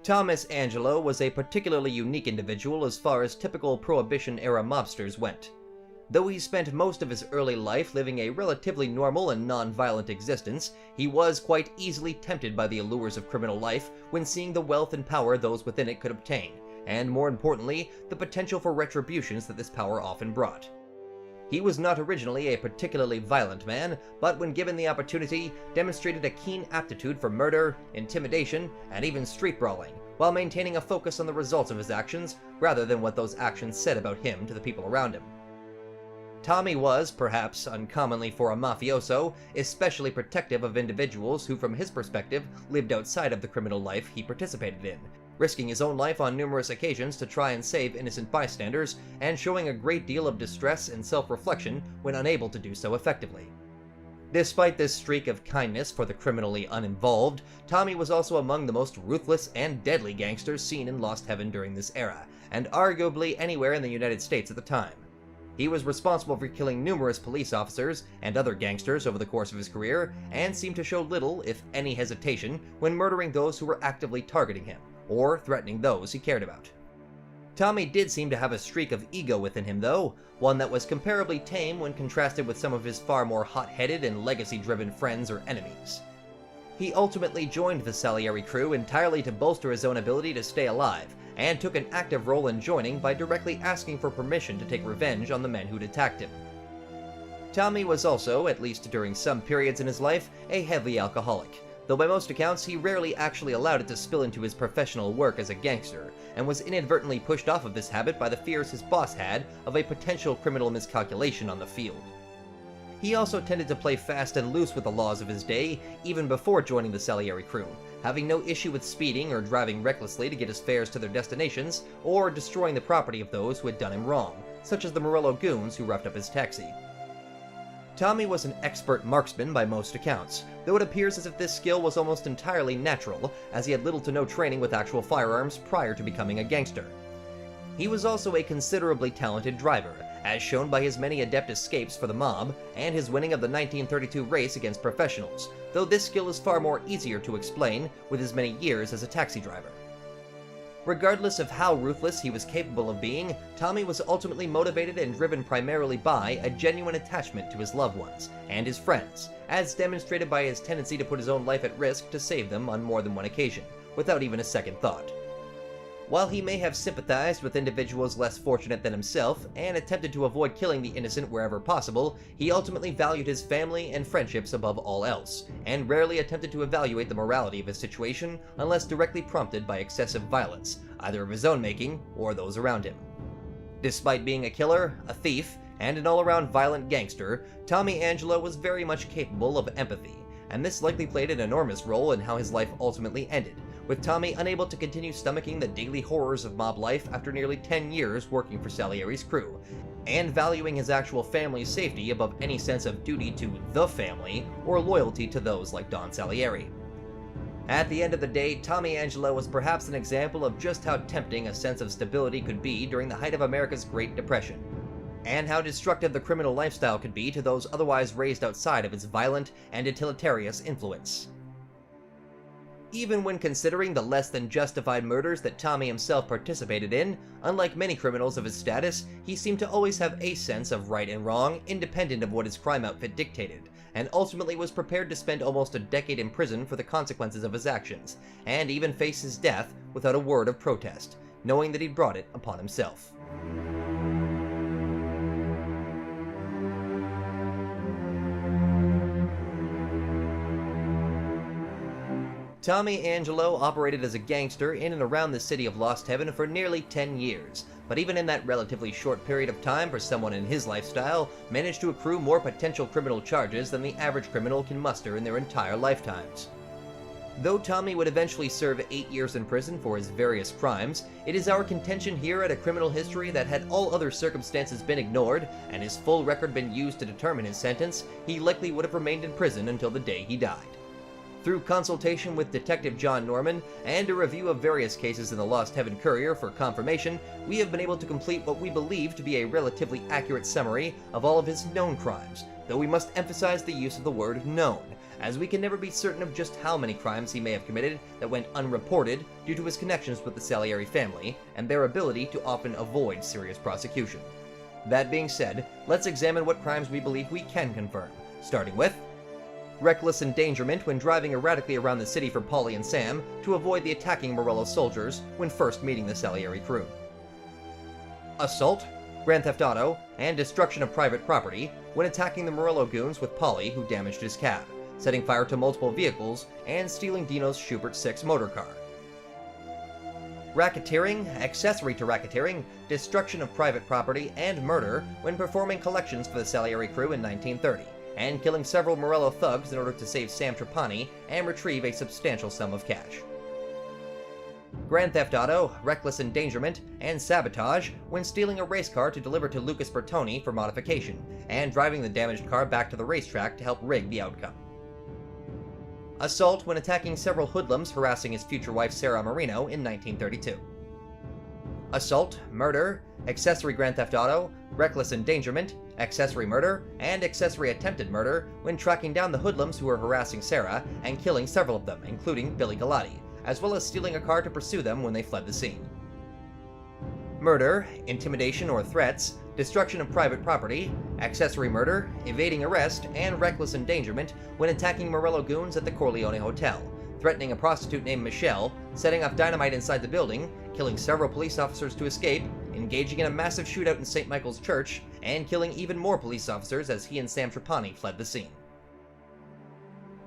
Thomas Angelo was a particularly unique individual as far as typical Prohibition-era mobsters went. Though he spent most of his early life living a relatively normal and non-violent existence, he was quite easily tempted by the allures of criminal life when seeing the wealth and power those within it could obtain, and more importantly, the potential for retributions that this power often brought. He was not originally a particularly violent man, but when given the opportunity, demonstrated a keen aptitude for murder, intimidation, and even street brawling, while maintaining a focus on the results of his actions, rather than what those actions said about him to the people around him. Tommy was, perhaps uncommonly for a mafioso, especially protective of individuals who, from his perspective, lived outside of the criminal life he participated in, risking his own life on numerous occasions to try and save innocent bystanders, and showing a great deal of distress and self-reflection when unable to do so effectively. Despite this streak of kindness for the criminally uninvolved, Tommy was also among the most ruthless and deadly gangsters seen in Lost Heaven during this era, and arguably anywhere in the United States at the time. He was responsible for killing numerous police officers and other gangsters over the course of his career, and seemed to show little, if any, hesitation when murdering those who were actively targeting him, or threatening those he cared about. Tommy did seem to have a streak of ego within him though, one that was comparably tame when contrasted with some of his far more hot-headed and legacy-driven friends or enemies. He ultimately joined the Soulier crew entirely to bolster his own ability to stay alive, and took an active role in joining by directly asking for permission to take revenge on the men who'd attacked him. Tommy was also, at least during some periods in his life, a heavy alcoholic, though by most accounts he rarely actually allowed it to spill into his professional work as a gangster, and was inadvertently pushed off of this habit by the fears his boss had of a potential criminal miscalculation on the field. He also tended to play fast and loose with the laws of his day, even before joining the Soulier crew, having no issue with speeding or driving recklessly to get his fares to their destinations, or destroying the property of those who had done him wrong, such as the Morello goons who roughed up his taxi. Tommy was an expert marksman by most accounts, though it appears as if this skill was almost entirely natural, as he had little to no training with actual firearms prior to becoming a gangster. He was also a considerably talented driver, as shown by his many adept escapes for the mob, and his winning of the 1932 race against professionals, though this skill is far more easier to explain with his many years as a taxi driver. Regardless of how ruthless he was capable of being, Tommy was ultimately motivated and driven primarily by a genuine attachment to his loved ones and his friends, as demonstrated by his tendency to put his own life at risk to save them on more than one occasion, without even a second thought. While he may have sympathized with individuals less fortunate than himself and attempted to avoid killing the innocent wherever possible, he ultimately valued his family and friendships above all else, and rarely attempted to evaluate the morality of his situation unless directly prompted by excessive violence, either of his own making or those around him. Despite being a killer, a thief, and an all-around violent gangster, Tommy Angelo was very much capable of empathy, and this likely played an enormous role in how his life ultimately ended, with Tommy unable to continue stomaching the daily horrors of mob life after nearly 10 years working for Salieri's crew, and valuing his actual family's safety above any sense of duty to the family or loyalty to those like Don Salieri. At the end of the day, Tommy Angelo was perhaps an example of just how tempting a sense of stability could be during the height of America's Great Depression, and how destructive the criminal lifestyle could be to those otherwise raised outside of its violent and deleterious influence. Even when considering the less than justified murders that Tommy himself participated in, unlike many criminals of his status, he seemed to always have a sense of right and wrong independent of what his crime outfit dictated, and ultimately was prepared to spend almost a decade in prison for the consequences of his actions, and even face his death without a word of protest, knowing that he'd brought it upon himself. Tommy Angelo operated as a gangster in and around the city of Lost Heaven for nearly 10 years, but even in that relatively short period of time for someone in his lifestyle, managed to accrue more potential criminal charges than the average criminal can muster in their entire lifetimes. Though Tommy would eventually serve 8 years in prison for his various crimes, it is our contention here at a criminal history that had all other circumstances been ignored, and his full record been used to determine his sentence, he likely would have remained in prison until the day he died. Through consultation with Detective John Norman and a review of various cases in the Lost Heaven Courier for confirmation, we have been able to complete what we believe to be a relatively accurate summary of all of his known crimes, though we must emphasize the use of the word known, as we can never be certain of just how many crimes he may have committed that went unreported due to his connections with the Salieri family and their ability to often avoid serious prosecution. That being said, let's examine what crimes we believe we can confirm, starting with reckless endangerment when driving erratically around the city for Paulie and Sam to avoid the attacking Morello soldiers when first meeting the Salieri crew. Assault, grand theft auto, and destruction of private property when attacking the Morello goons with Paulie who damaged his cab, setting fire to multiple vehicles, and stealing Dino's Schubert 6 motor car. Racketeering, accessory to racketeering, destruction of private property, and murder when performing collections for the Salieri crew in 1930. And killing several Morello thugs in order to save Sam Trapani and retrieve a substantial sum of cash. Grand theft auto, reckless endangerment, and sabotage when stealing a race car to deliver to Lucas Bertoni for modification, and driving the damaged car back to the racetrack to help rig the outcome. Assault when attacking several hoodlums harassing his future wife Sarah Marino in 1932. assault, murder, accessory grand theft auto, reckless endangerment, accessory murder, and accessory attempted murder when tracking down the hoodlums who were harassing Sarah and killing several of them, including Billy Galati, as well as stealing a car to pursue them when they fled the scene. Murder, intimidation or threats, destruction of private property, accessory murder, evading arrest, and reckless endangerment when attacking Morello goons at the Corleone Hotel, threatening a prostitute named Michelle, setting off dynamite inside the building, killing several police officers to escape, engaging in a massive shootout in St. Michael's Church, and killing even more police officers as he and Sam Trapani fled the scene.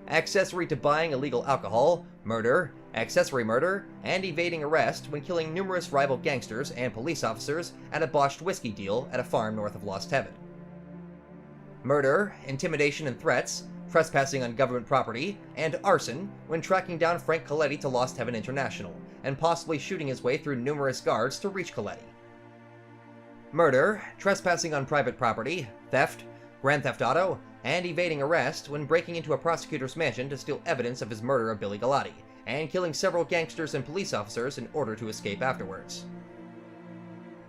Accessory to buying illegal alcohol, murder, accessory murder, and evading arrest when killing numerous rival gangsters and police officers at a botched whiskey deal at a farm north of Lost Heaven. Murder, intimidation and threats, trespassing on government property, and arson when tracking down Frank Coletti to Lost Heaven International, and possibly shooting his way through numerous guards to reach Coletti. Murder, trespassing on private property, theft, grand theft auto, and evading arrest when breaking into a prosecutor's mansion to steal evidence of his murder of Billy Galati, and killing several gangsters and police officers in order to escape afterwards.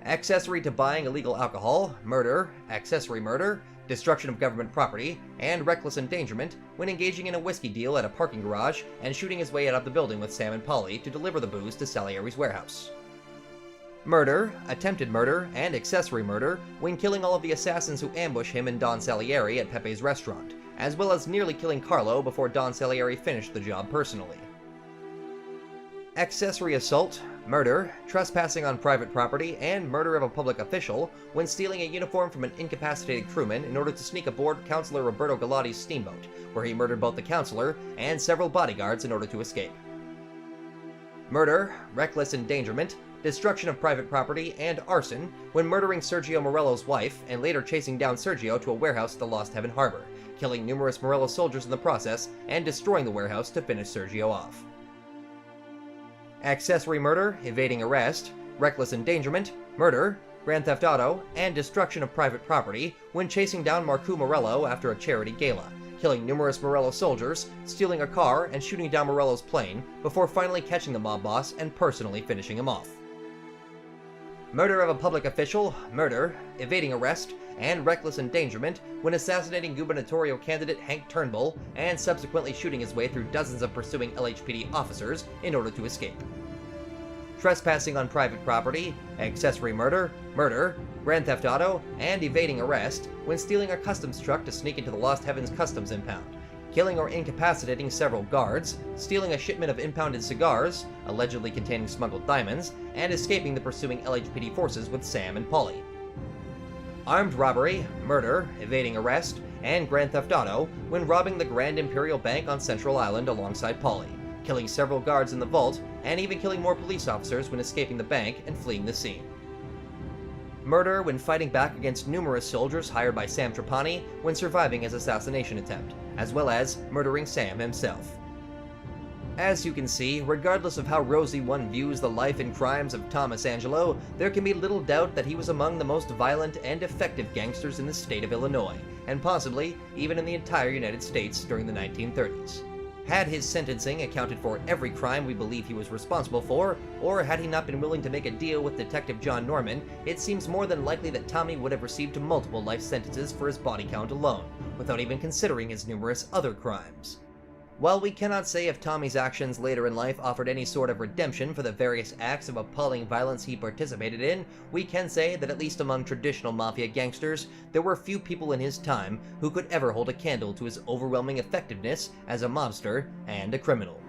Accessory to buying illegal alcohol, murder, accessory murder, destruction of government property, and reckless endangerment when engaging in a whiskey deal at a parking garage and shooting his way out of the building with Sam and Polly to deliver the booze to Salieri's warehouse. Murder, attempted murder, and accessory murder when killing all of the assassins who ambush him and Don Salieri at Pepe's restaurant, as well as nearly killing Carlo before Don Salieri finished the job personally. Accessory assault, murder, trespassing on private property, and murder of a public official when stealing a uniform from an incapacitated crewman in order to sneak aboard Councilor Roberto Galati's steamboat, where he murdered both the councilor and several bodyguards in order to escape. Murder, reckless endangerment, destruction of private property, and arson when murdering Sergio Morello's wife and later chasing down Sergio to a warehouse at the Lost Heaven Harbor, killing numerous Morello soldiers in the process and destroying the warehouse to finish Sergio off. Accessory murder, evading arrest, reckless endangerment, murder, grand theft auto, and destruction of private property when chasing down Marco Morello after a charity gala, killing numerous Morello soldiers, stealing a car, and shooting down Morello's plane before finally catching the mob boss and personally finishing him off. Murder of a public official, murder, evading arrest, and reckless endangerment when assassinating gubernatorial candidate Hank Turnbull and subsequently shooting his way through dozens of pursuing LHPD officers in order to escape. Trespassing on private property, accessory murder, murder, grand theft auto, and evading arrest when stealing a customs truck to sneak into the Lost Heavens customs impound, killing or incapacitating several guards, stealing a shipment of impounded cigars, allegedly containing smuggled diamonds, and escaping the pursuing LHPD forces with Sam and Polly. Armed robbery, murder, evading arrest, and grand theft auto when robbing the Grand Imperial Bank on Central Island alongside Polly, killing several guards in the vault, and even killing more police officers when escaping the bank and fleeing the scene. Murder when fighting back against numerous soldiers hired by Sam Trapani when surviving his assassination attempt, as well as murdering Sam himself. As you can see, regardless of how rosy one views the life and crimes of Thomas Angelo, there can be little doubt that he was among the most violent and effective gangsters in the state of Illinois, and possibly even in the entire United States during the 1930s. Had his sentencing accounted for every crime we believe he was responsible for, or had he not been willing to make a deal with Detective John Norman, it seems more than likely that Tommy would have received multiple life sentences for his body count alone, without even considering his numerous other crimes. While we cannot say if Tommy's actions later in life offered any sort of redemption for the various acts of appalling violence he participated in, we can say that at least among traditional Mafia gangsters, there were few people in his time who could ever hold a candle to his overwhelming effectiveness as a mobster and a criminal.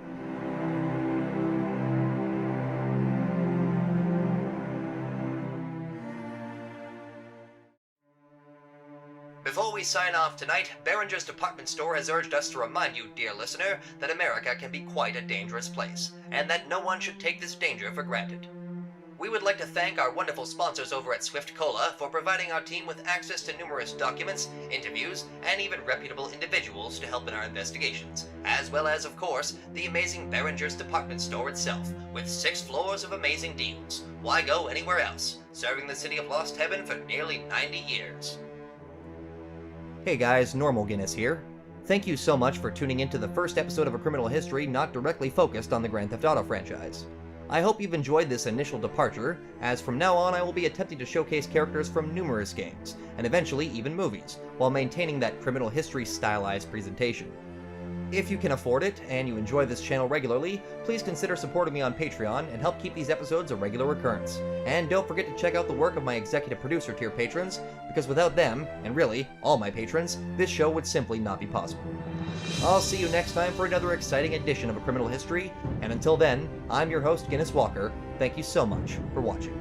Before we sign off tonight, Behringer's department store has urged us to remind you, dear listener, that America can be quite a dangerous place, and that no one should take this danger for granted. We would like to thank our wonderful sponsors over at Swift Cola for providing our team with access to numerous documents, interviews, and even reputable individuals to help in our investigations, as well as, of course, the amazing Behringer's department store itself, with 6 floors of amazing deals. Why go anywhere else? Serving the city of Lost Heaven for nearly 90 years. Hey guys, Normal Guiness here. Thank you so much for tuning into the first episode of A Criminal History not directly focused on the Grand Theft Auto franchise. I hope you've enjoyed this initial departure, as from now on I will be attempting to showcase characters from numerous games, and eventually even movies, while maintaining that criminal history stylized presentation. If you can afford it, and you enjoy this channel regularly, please consider supporting me on Patreon and help keep these episodes a regular occurrence. And don't forget to check out the work of my executive producer tier patrons, because without them, and really, all my patrons, this show would simply not be possible. I'll see you next time for another exciting edition of A Criminal History, and until then, I'm your host, Guinness Walker. Thank you so much for watching.